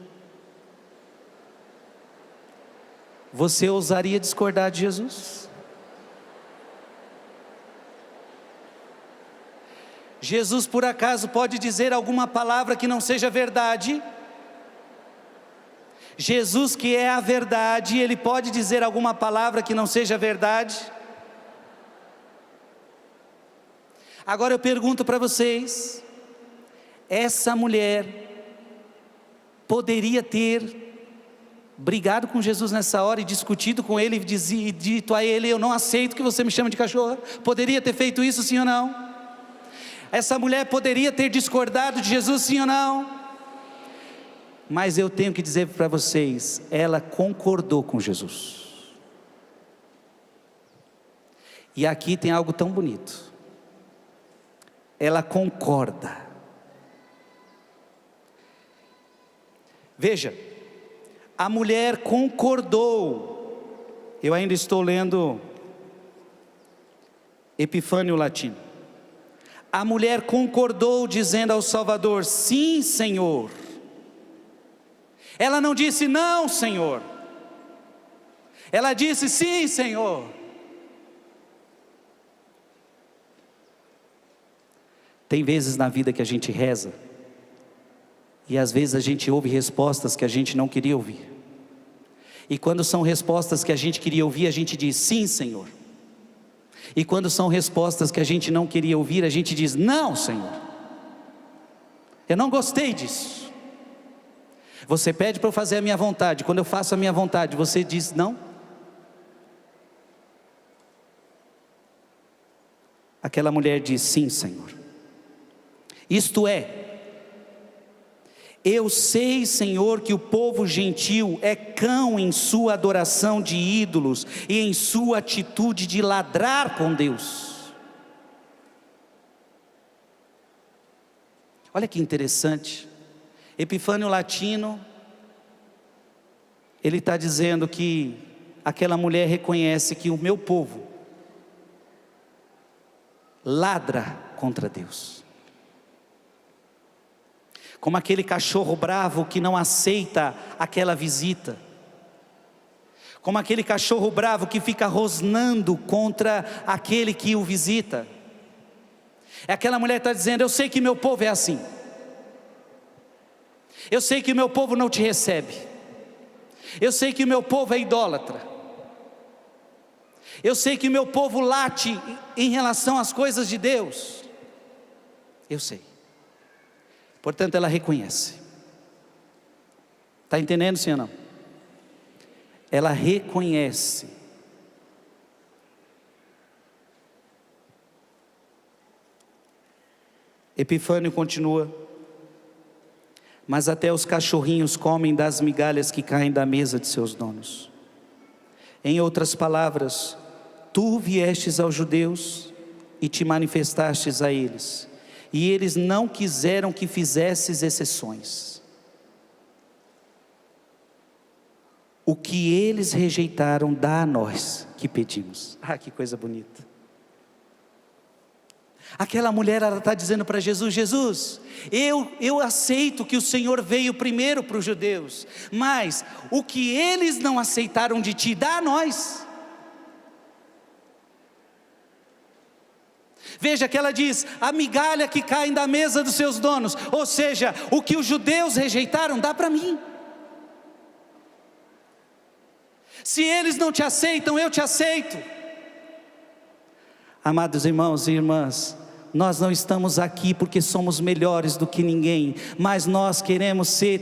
você ousaria discordar de Jesus? Jesus por acaso pode dizer alguma palavra que não seja verdade? Jesus, que é a verdade, ele pode dizer alguma palavra que não seja verdade? Agora eu pergunto para vocês: essa mulher poderia ter brigado com Jesus nessa hora e discutido com ele e dito a ele: eu não aceito que você me chame de cachorro? Poderia ter feito isso, sim ou não? Essa mulher poderia ter discordado de Jesus, sim ou não? Mas eu tenho que dizer para vocês, ela concordou com Jesus. E aqui tem algo tão bonito. Ela concorda. Veja, a mulher concordou. Eu ainda estou lendo Epifânio Latino. A mulher concordou dizendo ao Salvador: sim, Senhor. Ela não disse não, Senhor. Ela disse sim, Senhor. Tem vezes na vida que a gente reza, e às vezes a gente ouve respostas que a gente não queria ouvir. E quando são respostas que a gente queria ouvir, a gente diz sim, Senhor. E quando são respostas que a gente não queria ouvir, a gente diz não, Senhor. Eu não gostei disso. Você pede para eu fazer a minha vontade, quando eu faço a minha vontade, você diz não? Aquela mulher diz sim, Senhor. Isto é, eu sei, Senhor, que o povo gentil é cão em sua adoração de ídolos e em sua atitude de ladrar com Deus. Olha que interessante. Epifânio Latino, ele está dizendo que aquela mulher reconhece que o meu povo ladra contra Deus. Como aquele cachorro bravo que não aceita aquela visita. Como aquele cachorro bravo que fica rosnando contra aquele que o visita. Aquela mulher está dizendo: eu sei que meu povo é assim. Eu sei que o meu povo não te recebe. Eu sei que o meu povo é idólatra. Eu sei que o meu povo late em relação às coisas de Deus. Eu sei. Portanto, ela reconhece. Está entendendo, sim ou não? Ela reconhece. Epifânio continua: mas até os cachorrinhos comem das migalhas que caem da mesa de seus donos. Em outras palavras, tu viestes aos judeus e te manifestastes a eles, e eles não quiseram que fizesses exceções. O que eles rejeitaram, dá a nós que pedimos. Ah, que coisa bonita. Aquela mulher, ela está dizendo para Jesus: Jesus, eu aceito que o Senhor veio primeiro para os judeus, mas o que eles não aceitaram de ti, dá a nós. Veja que ela diz: a migalha que cai da mesa dos seus donos, ou seja, o que os judeus rejeitaram, dá para mim. Se eles não te aceitam, eu te aceito. Amados irmãos e irmãs, nós não estamos aqui porque somos melhores do que ninguém, mas nós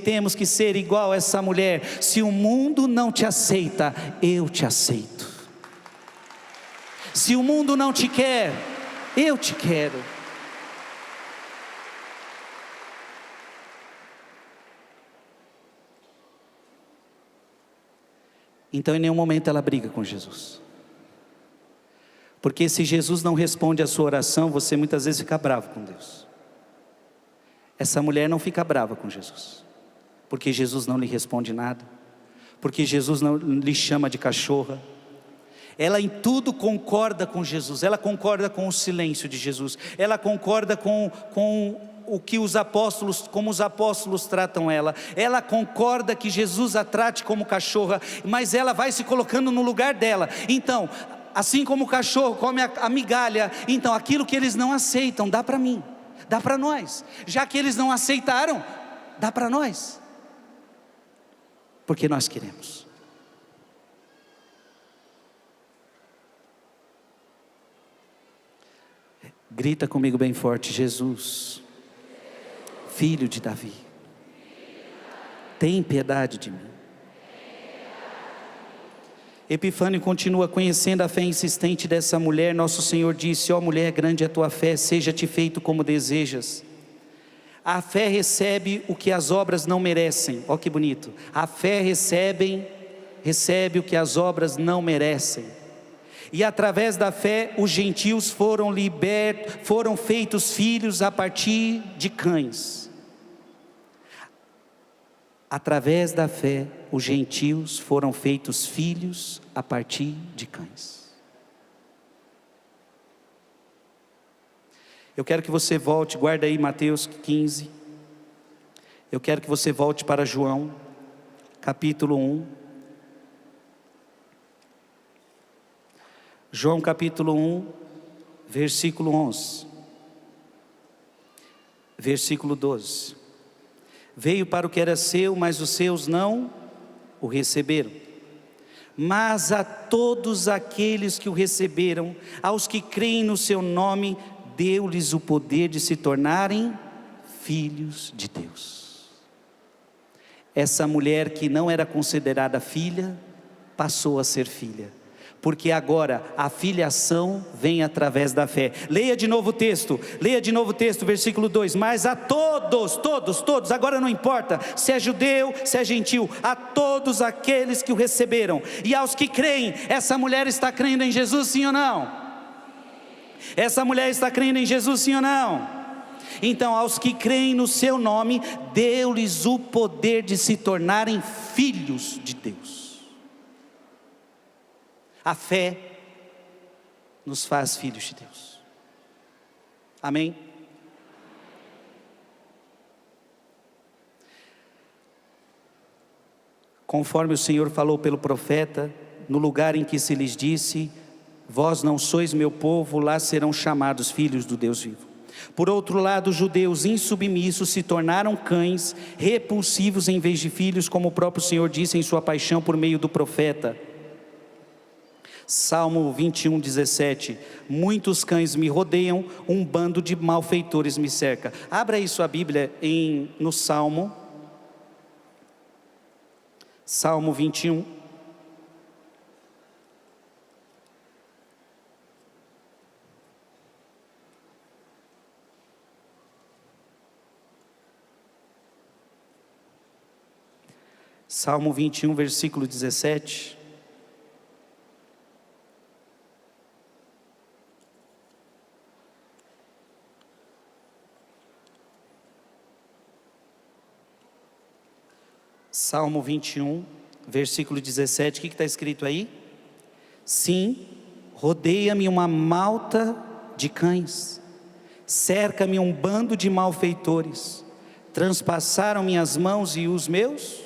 temos que ser igual a essa mulher. Se o mundo não te aceita, eu te aceito. Se o mundo não te quer, eu te quero. Então em nenhum momento ela briga com Jesus. Porque se Jesus não responde a sua oração, você muitas vezes fica bravo com Deus. Essa mulher não fica brava com Jesus, porque Jesus não lhe responde nada, porque Jesus não lhe chama de cachorra. Ela em tudo concorda com Jesus. Ela concorda com o silêncio de Jesus. Ela concorda com o que como os apóstolos tratam ela. Ela concorda que Jesus a trate como cachorra, mas ela vai se colocando no lugar dela. Então, assim como o cachorro come a migalha, então aquilo que eles não aceitam, dá para mim, dá para nós. Já que eles não aceitaram, dá para nós, porque nós queremos. Grita comigo bem forte: Jesus, Filho de Davi, tem piedade de mim. Epifânio continua: conhecendo a fé insistente dessa mulher, nosso Senhor disse: ó mulher, grande é a tua fé, seja-te feito como desejas. A fé recebe o que as obras não merecem. Ó que bonito. A fé recebe o que as obras não merecem. E através da fé os gentios foram feitos filhos a partir de cães. Através da fé os gentios foram feitos filhos a partir de cães. Eu quero que você volte, guarda aí Mateus 15. Eu quero que você volte para João, capítulo 1. João capítulo 1, versículo 11. Versículo 12. Veio para o que era seu, mas os seus não o receberam. Mas a todos aqueles que o receberam, aos que creem no seu nome, deu-lhes o poder de se tornarem filhos de Deus. Essa mulher que não era considerada filha, passou a ser filha, porque agora a filiação vem através da fé. Leia de novo o texto, versículo 2, mas a todos, agora não importa se é judeu, se é gentil, a todos aqueles que o receberam, e aos que creem. Essa mulher está crendo em Jesus, sim ou não? Essa mulher está crendo em Jesus, sim ou não? Então, aos que creem no seu nome, deu-lhes o poder de se tornarem filhos de Deus. A fé nos faz filhos de Deus. Amém? Conforme o Senhor falou pelo profeta, no lugar em que se lhes disse: vós não sois meu povo, lá serão chamados filhos do Deus vivo. Por outro lado, os judeus insubmissos se tornaram cães, repulsivos em vez de filhos, como o próprio Senhor disse em sua paixão por meio do profeta. Salmo 21, 17. Muitos cães me rodeiam, um bando de malfeitores me cerca. Abra aí sua Bíblia no Salmo 21. Salmo 21, versículo 17. Salmo 21, versículo 17, o que está escrito aí? Sim, rodeia-me uma malta de cães, cerca-me um bando de malfeitores, transpassaram minhas mãos e os meus.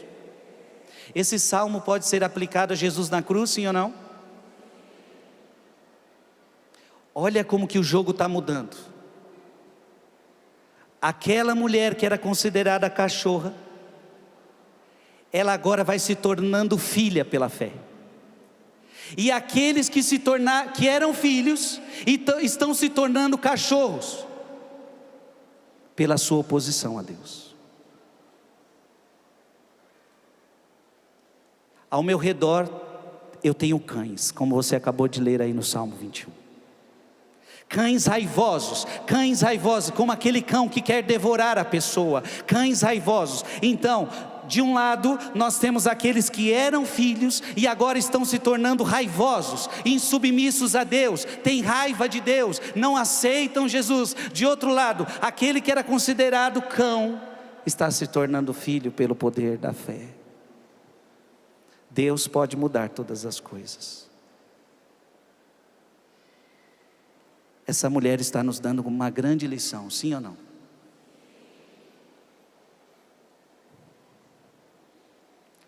Esse salmo pode ser aplicado a Jesus na cruz, sim ou não? Olha como que o jogo está mudando. Aquela mulher que era considerada cachorra, ela agora vai se tornando filha pela fé. E aqueles que eram filhos, estão se tornando cachorros, pela sua oposição a Deus. Ao meu redor, eu tenho cães, como você acabou de ler aí no Salmo 21. Cães raivosos, como aquele cão que quer devorar a pessoa. Cães raivosos. Então, de um lado, nós temos aqueles que eram filhos e agora estão se tornando raivosos, insubmissos a Deus, têm raiva de Deus, não aceitam Jesus. De outro lado, aquele que era considerado cão, está se tornando filho pelo poder da fé. Deus pode mudar todas as coisas. Essa mulher está nos dando uma grande lição, sim ou não?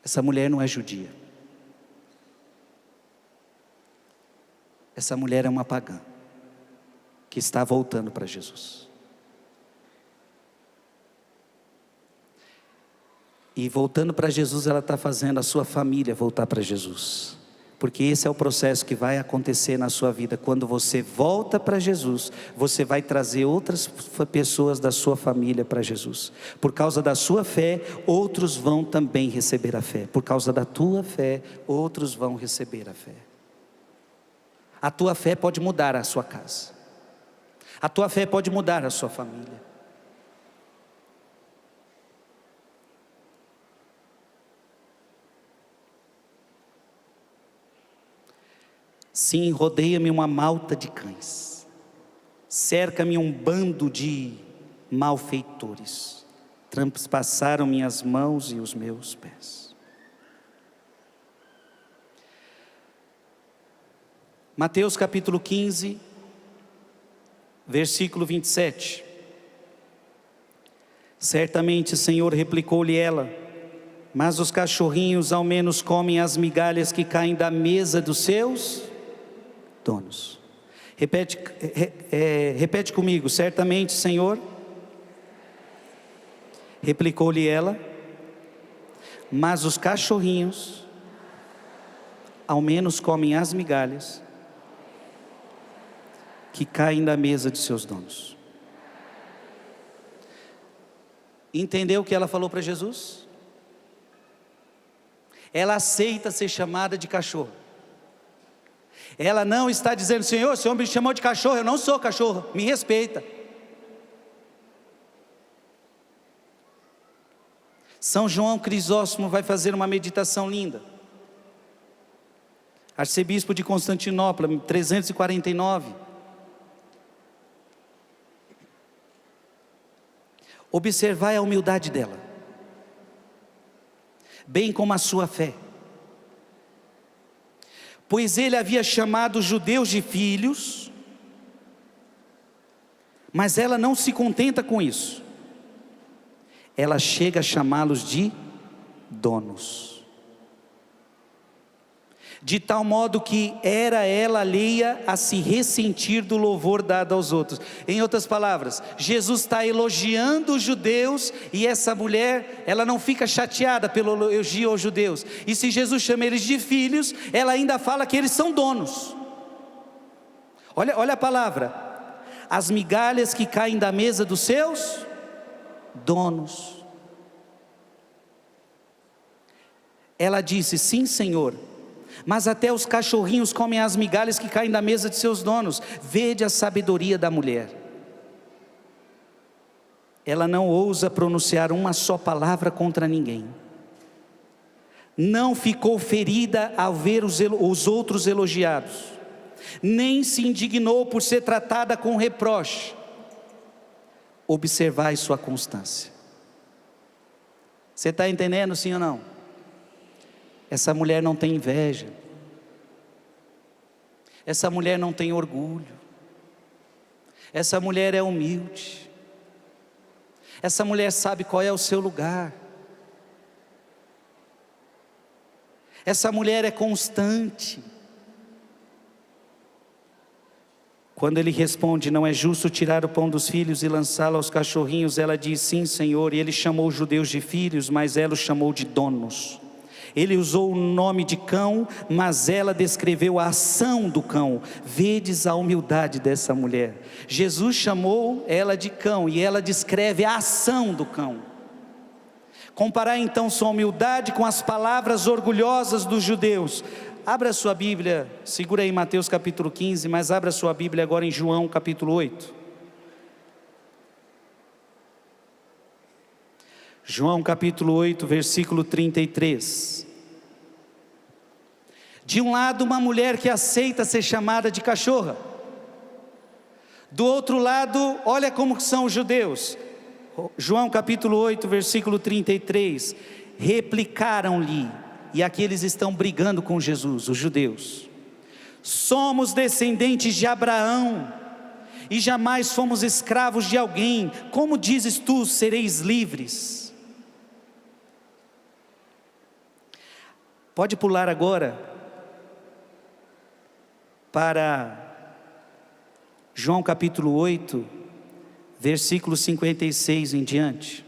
Essa mulher não é judia. Essa mulher é uma pagã, que está voltando para Jesus. E voltando para Jesus, ela está fazendo a sua família voltar para Jesus. Porque esse é o processo que vai acontecer na sua vida. Quando você volta para Jesus, você vai trazer outras pessoas da sua família para Jesus. Por causa da sua fé, outros vão também receber a fé. Por causa da tua fé, outros vão receber a fé. A tua fé pode mudar a sua casa. A tua fé pode mudar a sua família. Sim, rodeia-me uma malta de cães, cerca-me um bando de malfeitores, transpassaram minhas mãos e os meus pés. Mateus capítulo 15, versículo 27. Certamente, Senhor, replicou-lhe ela, mas os cachorrinhos ao menos comem as migalhas que caem da mesa dos seus donos. Repete comigo. Certamente, Senhor, replicou-lhe ela, mas os cachorrinhos ao menos comem as migalhas que caem da mesa de seus donos. Entendeu o que ela falou para Jesus? Ela aceita ser chamada de cachorro. Ela não está dizendo: Senhor, o Senhor me chamou de cachorro, eu não sou cachorro, me respeita. São João Crisóstomo vai fazer uma meditação linda. Arcebispo de Constantinopla, 349. Observai a humildade dela, bem como a sua fé. Pois ele havia chamado os judeus de filhos, mas ela não se contenta com isso. Ela chega a chamá-los de donos. De tal modo que era ela alheia a se ressentir do louvor dado aos outros. Em outras palavras, Jesus está elogiando os judeus, e essa mulher, ela não fica chateada pelo elogio aos judeus. E se Jesus chama eles de filhos, ela ainda fala que eles são donos. Olha a palavra: as migalhas que caem da mesa dos seus donos. Ela disse: sim, Senhor, mas até os cachorrinhos comem as migalhas que caem da mesa de seus donos. Vede a sabedoria da mulher. Ela não ousa pronunciar uma só palavra contra ninguém. Não ficou ferida ao ver os outros elogiados, nem se indignou por ser tratada com reproche. Observai sua constância. Você está entendendo, sim ou não? Essa mulher não tem inveja. Essa mulher não tem orgulho. Essa mulher é humilde. Essa mulher sabe qual é o seu lugar. Essa mulher é constante. Quando ele responde: não é justo tirar o pão dos filhos e lançá-lo aos cachorrinhos, ela diz: sim, Senhor. E ele chamou os judeus de filhos, mas ela os chamou de donos. Ele usou o nome de cão, mas ela descreveu a ação do cão. Vedes a humildade dessa mulher. Jesus chamou ela de cão, e ela descreve a ação do cão. Comparar então sua humildade com as palavras orgulhosas dos judeus. Abra sua Bíblia, segura aí Mateus capítulo 15, mas abra sua Bíblia agora em João capítulo 8. João capítulo 8, versículo 33. De um lado, uma mulher que aceita ser chamada de cachorra. Do outro lado, olha como são os judeus. João capítulo 8, versículo 33. Replicaram-lhe, e aqui eles estão brigando com Jesus, os judeus: somos descendentes de Abraão, e jamais fomos escravos de alguém. Como dizes tu, sereis livres? Pode pular agora para João capítulo 8, versículo 56 em diante.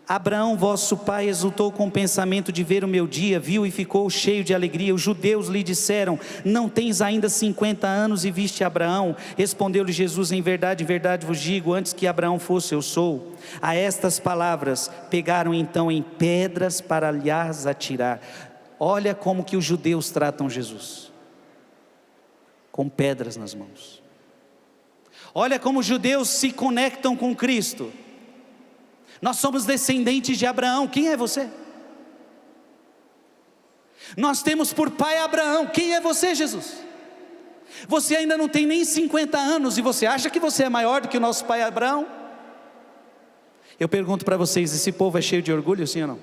Abraão, vosso pai, exultou com o pensamento de ver o meu dia, viu e ficou cheio de alegria. Os judeus lhe disseram: não tens ainda 50 anos e viste Abraão? Respondeu-lhe Jesus: em verdade vos digo, antes que Abraão fosse, eu sou. A estas palavras pegaram então em pedras para lhas atirar. Olha como que os judeus tratam Jesus, com pedras nas mãos. Olha como os judeus se conectam com Cristo. Nós somos descendentes de Abraão. Quem é você? Nós temos por pai Abraão. Quem é você, Jesus? Você ainda não tem nem 50 anos e você acha que você é maior do que o nosso pai Abraão? Eu pergunto para vocês, esse povo é cheio de orgulho, sim ou não?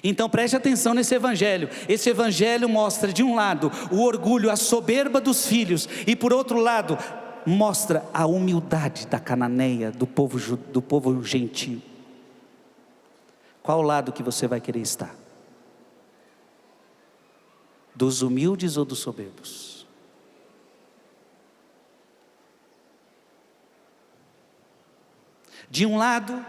Então preste atenção nesse evangelho. Esse evangelho mostra de um lado o orgulho, a soberba dos filhos, e por outro lado mostra a humildade da cananeia, do povo gentio. Qual lado que você vai querer estar? Dos humildes ou dos soberbos? De um lado,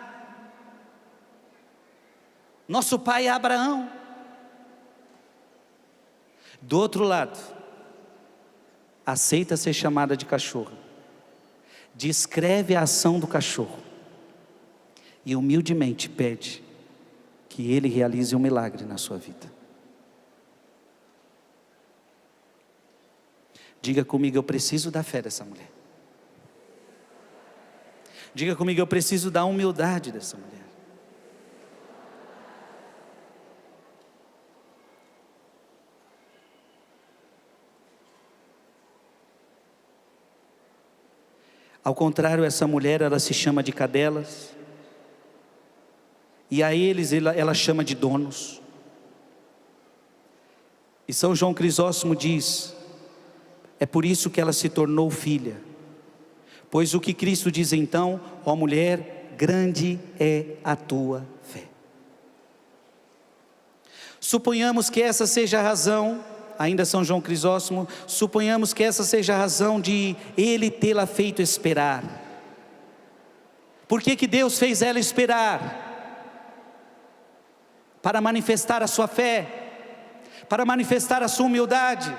nosso pai é Abraão. Do outro lado, aceita ser chamada de cachorro, descreve a ação do cachorro e humildemente pede que ele realize um milagre na sua vida. Diga comigo: eu preciso da fé dessa mulher. Diga comigo: eu preciso da humildade dessa mulher. Ao contrário, essa mulher, ela se chama de cadelas, e a eles ela chama de donos. E São João Crisóstomo diz: é por isso que ela se tornou filha, pois o que Cristo diz então: ó mulher, grande é a tua fé. Suponhamos que essa seja a razão, ainda São João Crisóstomo, suponhamos que essa seja a razão de ele tê-la feito esperar. Por que que Deus fez ela esperar? Para manifestar a sua fé, para manifestar a sua humildade,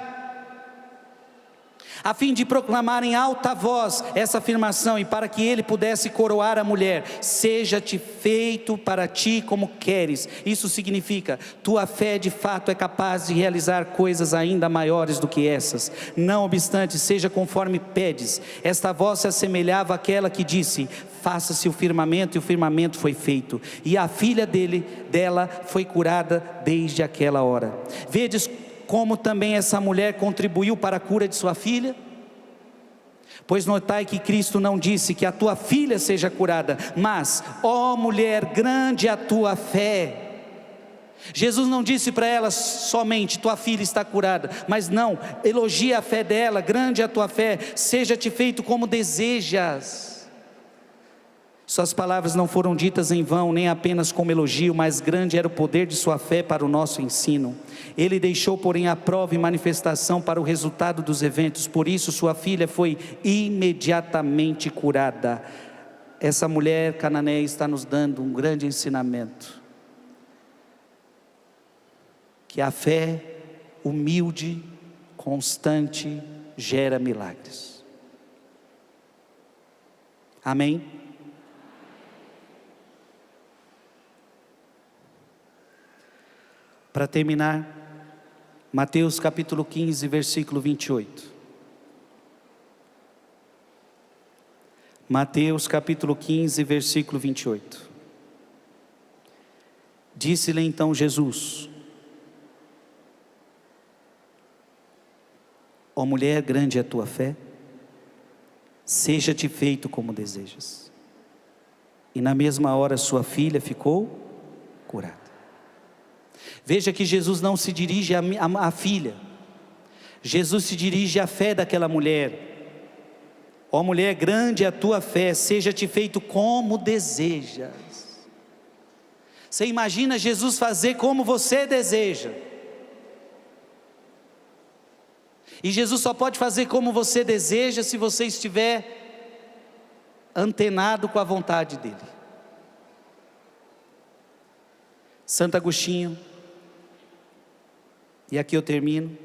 a fim de proclamar em alta voz essa afirmação, e para que ele pudesse coroar a mulher: seja-te feito para ti como queres. Isso significa, tua fé de fato é capaz de realizar coisas ainda maiores do que essas. Não obstante, seja conforme pedes. Esta voz se assemelhava àquela que disse: faça-se o firmamento, e o firmamento foi feito, e a filha dela foi curada desde aquela hora. Vedes como também essa mulher contribuiu para a cura de sua filha? Pois notai que Cristo não disse que a tua filha seja curada, mas: ó mulher, grande é a tua fé. Jesus não disse para ela somente: tua filha está curada, mas não, elogia a fé dela: grande é a tua fé, seja-te feito como desejas. Suas palavras não foram ditas em vão, nem apenas como elogio, mas grande era o poder de sua fé para o nosso ensino. Ele deixou, porém, a prova e manifestação para o resultado dos eventos. Por isso sua filha foi imediatamente curada. Essa mulher cananeia está nos dando um grande ensinamento: que a fé humilde, constante, gera milagres. Amém? Para terminar, Mateus capítulo 15, versículo 28. Mateus capítulo 15, versículo 28. Disse-lhe então Jesus: ó mulher, grande é a tua fé, seja-te feito como desejas. E na mesma hora sua filha ficou curada. Veja que Jesus não se dirige à filha, Jesus se dirige à fé daquela mulher. Ó mulher, grande é a tua fé, seja-te feito como desejas. Você imagina Jesus fazer como você deseja, e Jesus só pode fazer como você deseja se você estiver antenado com a vontade dEle. Santo Agostinho, e aqui eu termino.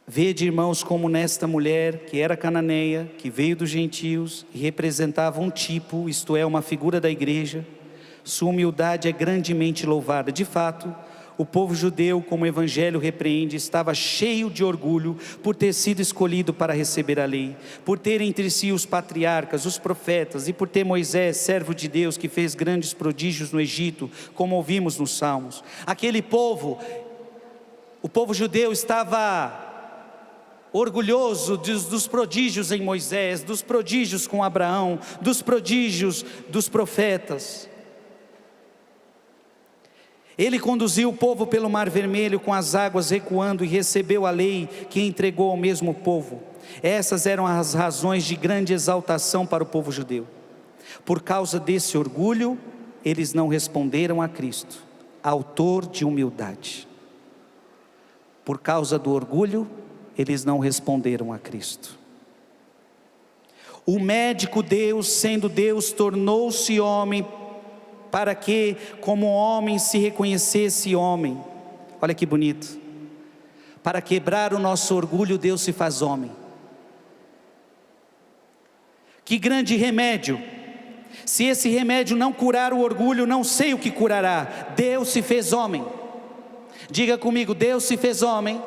Vede, irmãos, como nesta mulher, que era cananeia, que veio dos gentios e representava um tipo, isto é, uma figura da igreja, sua humildade é grandemente louvada. De fato, o povo judeu, como o Evangelho repreende, estava cheio de orgulho por ter sido escolhido para receber a lei, por ter entre si os patriarcas, os profetas, e por ter Moisés, servo de Deus, que fez grandes prodígios no Egito, como ouvimos nos Salmos. Aquele povo, o povo judeu, estava orgulhoso dos prodígios em Moisés, dos prodígios com Abraão, dos prodígios dos profetas. Ele conduziu o povo pelo Mar Vermelho com as águas recuando e recebeu a lei que entregou ao mesmo povo. Essas eram as razões de grande exaltação para o povo judeu. Por causa desse orgulho, eles não responderam a Cristo, autor de humildade. Por causa do orgulho, eles não responderam a Cristo. O médico Deus, sendo Deus, tornou-se homem para que, como homem, se reconhecesse homem. Olha que bonito. Para quebrar o nosso orgulho, Deus se faz homem. Que grande remédio! Se esse remédio não curar o orgulho, não sei o que curará. Deus se fez homem. Diga comigo, Deus se fez homem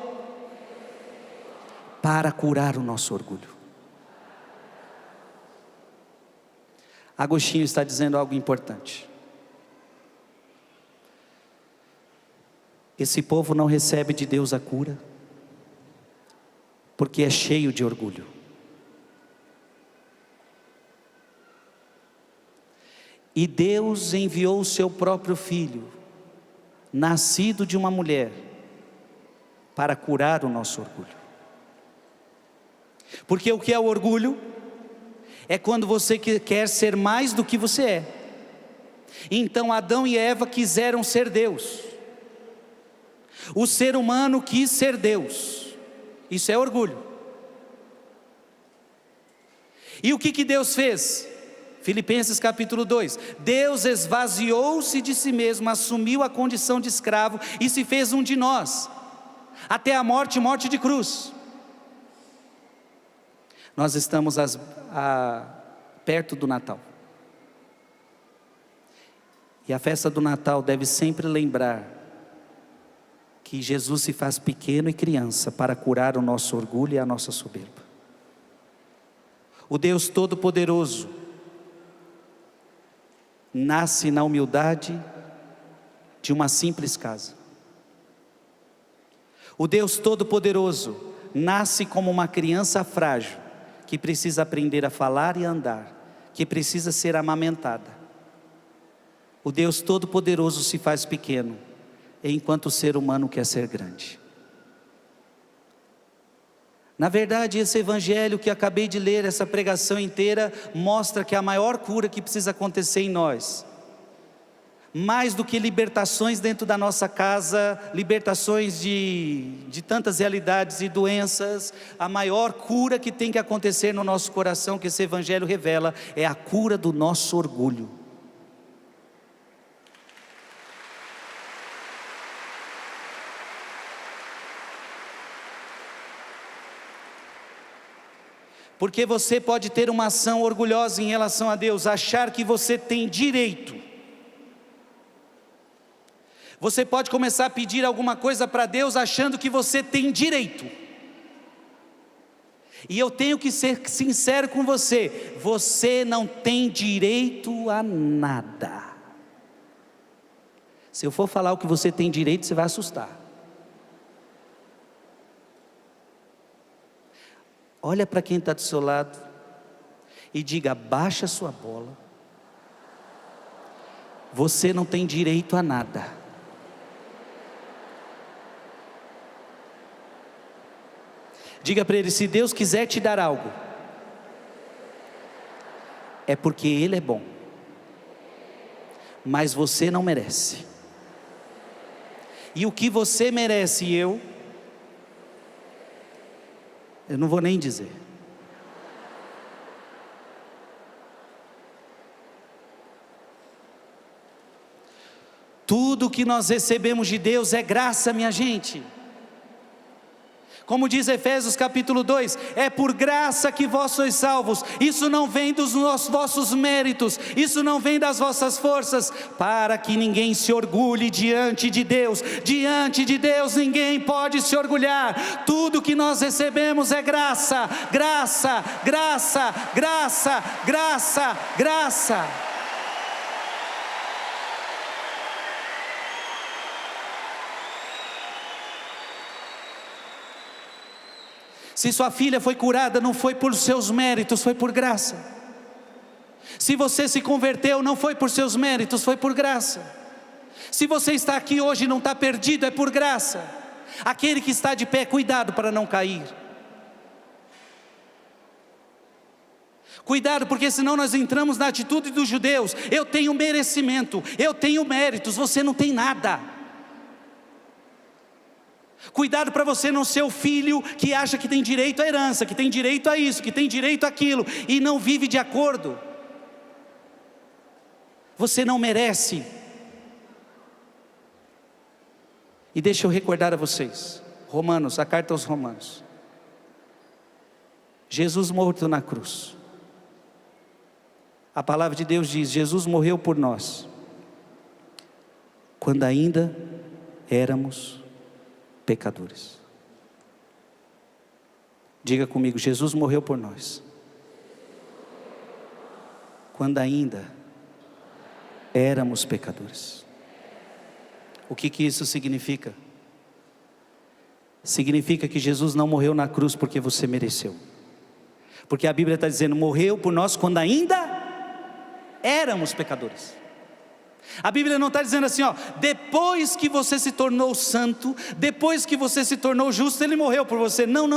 para curar o nosso orgulho. Agostinho está dizendo algo importante. Esse povo não recebe de Deus a cura, porque é cheio de orgulho. E Deus enviou o seu próprio Filho, nascido de uma mulher, para curar o nosso orgulho. Porque o que é o orgulho? É quando você quer ser mais do que você é. Então Adão e Eva quiseram ser Deus. O ser humano quis ser Deus. Isso é orgulho. E o que Deus fez? Filipenses capítulo 2. Deus esvaziou-se de si mesmo, assumiu a condição de escravo e se fez um de nós, até a morte, morte de cruz. Nós estamos perto do Natal. E a festa do Natal deve sempre lembrar que Jesus se faz pequeno e criança para curar o nosso orgulho e a nossa soberba. O Deus Todo-Poderoso nasce na humildade de uma simples casa. O Deus Todo-Poderoso nasce como uma criança frágil, que precisa aprender a falar e a andar, que precisa ser amamentada. O Deus Todo-Poderoso se faz pequeno, enquanto o ser humano quer ser grande. Na verdade, esse evangelho que acabei de ler, essa pregação inteira, mostra que a maior cura que precisa acontecer em nós, mais do que libertações dentro da nossa casa, libertações de tantas realidades e doenças, a maior cura que tem que acontecer no nosso coração, que esse evangelho revela, é a cura do nosso orgulho. Porque você pode ter uma ação orgulhosa em relação a Deus, achar que você tem direito. Você pode começar a pedir alguma coisa para Deus achando que você tem direito. E eu tenho que ser sincero com você, você não tem direito a nada. Se eu for falar o que você tem direito, você vai assustar. Olha para quem está do seu lado e diga: baixa a sua bola. Você não tem direito a nada. Diga para ele: se Deus quiser te dar algo, é porque Ele é bom, mas você não merece. E o que você merece, eu não vou nem dizer. Tudo que nós recebemos de Deus é graça, minha gente. Como diz Efésios capítulo 2, é por graça que vós sois salvos, isso não vem dos vossos méritos, isso não vem das vossas forças, para que ninguém se orgulhe diante de Deus ninguém pode se orgulhar, tudo que nós recebemos é graça, graça, graça, graça, graça, graça. Se sua filha foi curada, não foi por seus méritos, foi por graça. Se você se converteu, não foi por seus méritos, foi por graça. Se você está aqui hoje e não está perdido, é por graça. Aquele que está de pé, cuidado para não cair. Cuidado, porque senão nós entramos na atitude dos judeus. Eu tenho merecimento, eu tenho méritos, você não tem nada. Cuidado para você não ser o filho que acha que tem direito à herança, que tem direito a isso, que tem direito àquilo, e não vive de acordo. Você não merece. E deixa eu recordar a vocês, Romanos, a carta aos Romanos. Jesus morto na cruz. A palavra de Deus diz, Jesus morreu por nós, quando ainda éramos pecadores. Diga comigo, Jesus morreu por nós, quando ainda éramos pecadores. O que isso significa? Significa que Jesus não morreu na cruz porque você mereceu, porque a Bíblia está dizendo, morreu por nós quando ainda éramos pecadores. A Bíblia não está dizendo assim, depois que você se tornou santo, depois que você se tornou justo, Ele morreu por você. Não.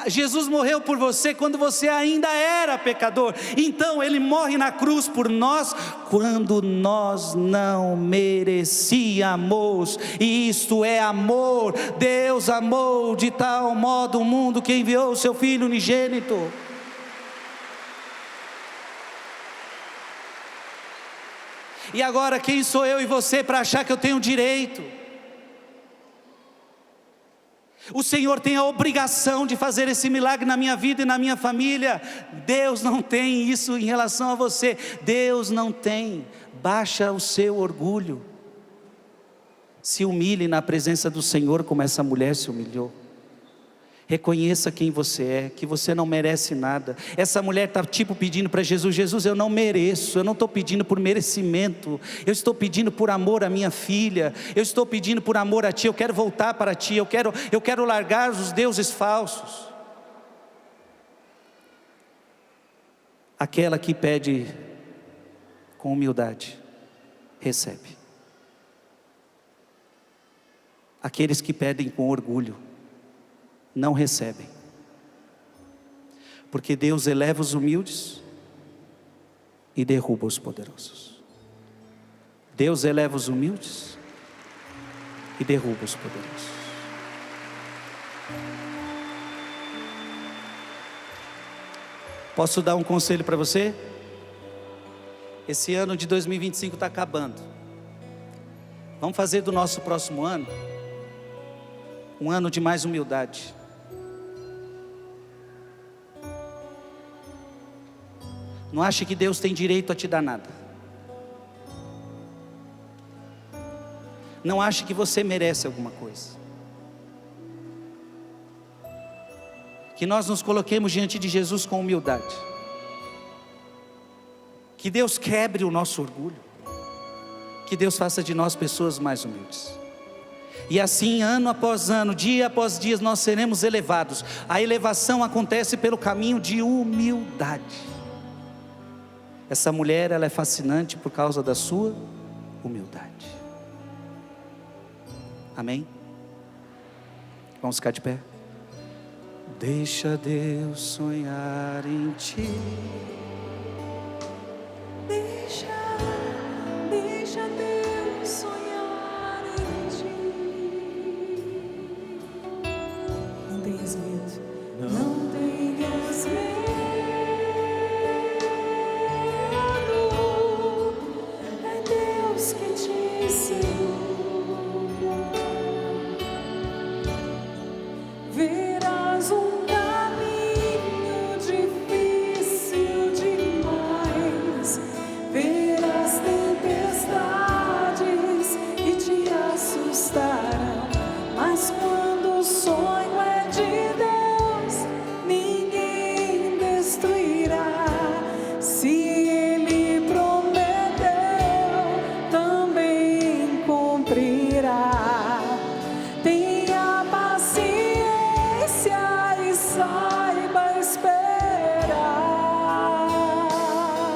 Jesus morreu por você quando você ainda era pecador. Então Ele morre na cruz por nós, quando nós não merecíamos. E isto é amor. Deus amou de tal modo o mundo que enviou o seu Filho unigênito. E agora quem sou eu e você para achar que eu tenho direito? O Senhor tem a obrigação de fazer esse milagre na minha vida e na minha família. Deus não tem isso em relação a você. Deus não tem. Baixa o seu orgulho. Se humilhe na presença do Senhor como essa mulher se humilhou. Reconheça quem você é, que você não merece nada. Essa mulher está pedindo para Jesus, Jesus, eu não mereço, eu não estou pedindo por merecimento, eu estou pedindo por amor à minha filha, eu estou pedindo por amor a Ti, eu quero voltar para Ti, eu quero largar os deuses falsos. Aquela que pede com humildade, recebe. Aqueles que pedem com orgulho, não recebem, porque Deus eleva os humildes e derruba os poderosos. Deus eleva os humildes e derruba os poderosos. Posso dar um conselho para você? Esse ano de 2025 está acabando. Vamos fazer do nosso próximo ano um ano de mais humildade. Não ache que Deus tem direito a te dar nada. Não ache que você merece alguma coisa. Que nós nos coloquemos diante de Jesus com humildade. Que Deus quebre o nosso orgulho. Que Deus faça de nós pessoas mais humildes. E assim, ano após ano, dia após dia, nós seremos elevados. A elevação acontece pelo caminho de humildade. Essa mulher, ela é fascinante por causa da sua humildade. Amém? Vamos ficar de pé. Deixa Deus sonhar em ti. Deixa Deus sonhar em ti. Não tenhas medo. Não tenhas medo. É Deus que te ensina.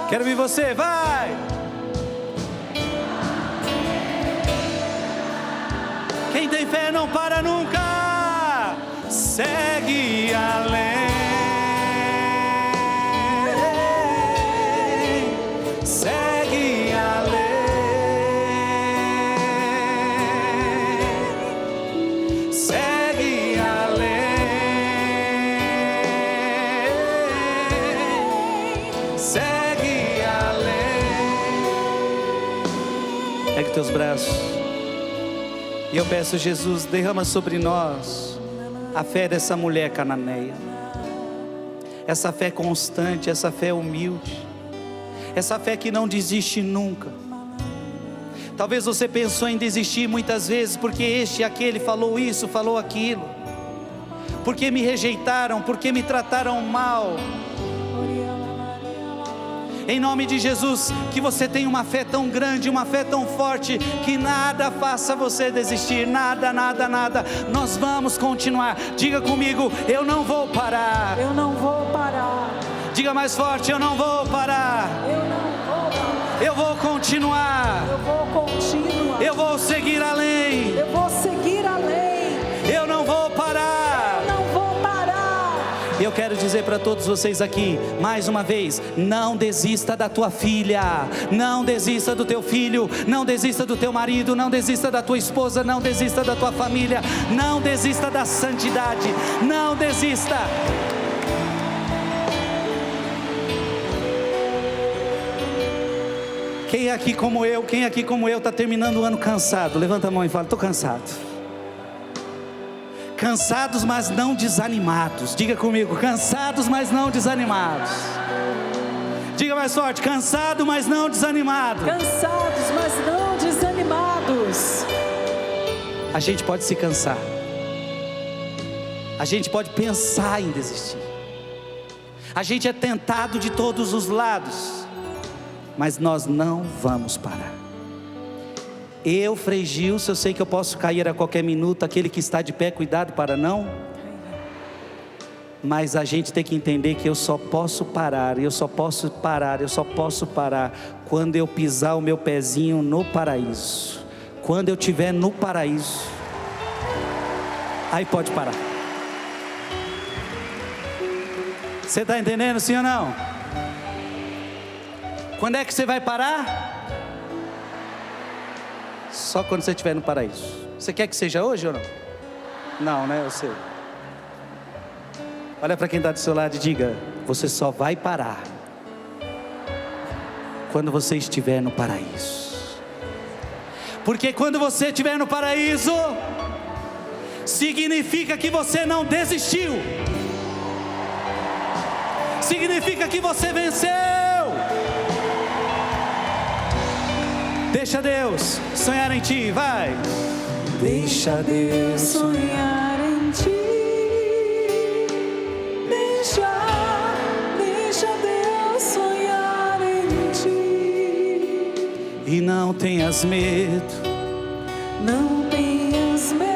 Quero ver você, vai! Quem tem fé não para nunca. Segue além. Segue além. Segue além. Segue além. Pegue teus braços. E eu peço, Jesus, derrama sobre nós a fé dessa mulher cananeia. Essa fé constante, essa fé humilde. Essa fé que não desiste nunca. Talvez você pensou em desistir muitas vezes porque este e aquele falou isso, falou aquilo. Porque me rejeitaram, porque me trataram mal. Em nome de Jesus, que você tenha uma fé tão grande, uma fé tão forte, que nada faça você desistir, nada, nada, nada. Nós vamos continuar. Diga comigo, eu não vou parar. Eu não vou parar. Diga mais forte, eu não vou parar. Eu não vou parar. Eu vou continuar. Eu vou continuar. Eu vou seguir além. Eu vou seguir além. Eu não vou parar. Eu não vou parar. E eu quero dizer para todos vocês aqui, mais uma vez, não desista da tua filha, não desista do teu filho, não desista do teu marido, não desista da tua esposa, não desista da tua família, não desista da santidade, não desista. Quem aqui como eu está terminando o ano cansado? Levanta a mão e fala, estou cansado. Cansados, mas não desanimados. Diga comigo, cansados, mas não desanimados. Diga mais forte, cansado, mas não desanimado. Cansados, mas não desanimados. A gente pode se cansar. A gente pode pensar em desistir. A gente é tentado de todos os lados. Mas nós não vamos parar. Eu, Frei Gilson, eu sei que eu posso cair a qualquer minuto. Aquele que está de pé, cuidado para não. Mas a gente tem que entender que eu só posso parar. Eu só posso parar quando eu pisar o meu pezinho no paraíso. Quando eu estiver no paraíso, aí pode parar. Você está entendendo, sim ou não? Quando é que você vai parar? Só quando você estiver no paraíso. Você quer que seja hoje ou não? Não, né? Eu sei. Olha para quem está do seu lado e diga: você só vai parar quando você estiver no paraíso. Porque quando você estiver no paraíso, significa que você não desistiu. Significa que você venceu. Deixa Deus sonhar em ti, vai. Deixa Deus sonhar em ti. Deixa Deus sonhar em ti. E não tenhas medo. Não tenhas medo.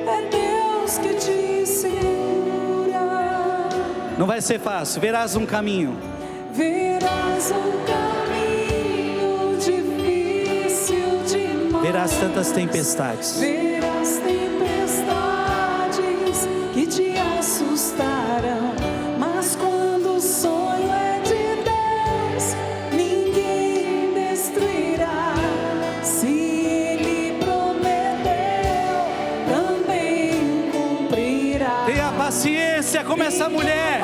É Deus que te segura. Não vai ser fácil, verás um caminho. Verás um caminho difícil demais. Verás tantas tempestades. Verás tempestades que te assustarão. Mas quando o sonho é de Deus, ninguém destruirá. Se Ele prometeu, também cumprirá. Tenha paciência como essa mulher.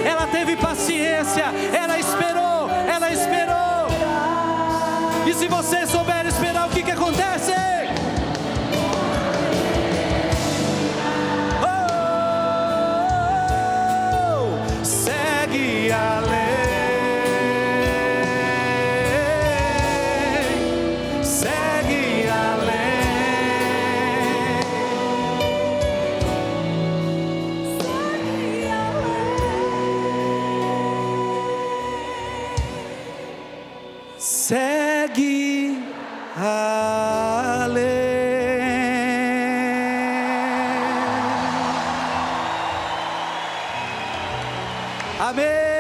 Ela teve paciência. Ela esperou. Ela esperou. E se você souber esperar, o que acontece? Oh, segue além. Segue além. Segue além. Amém.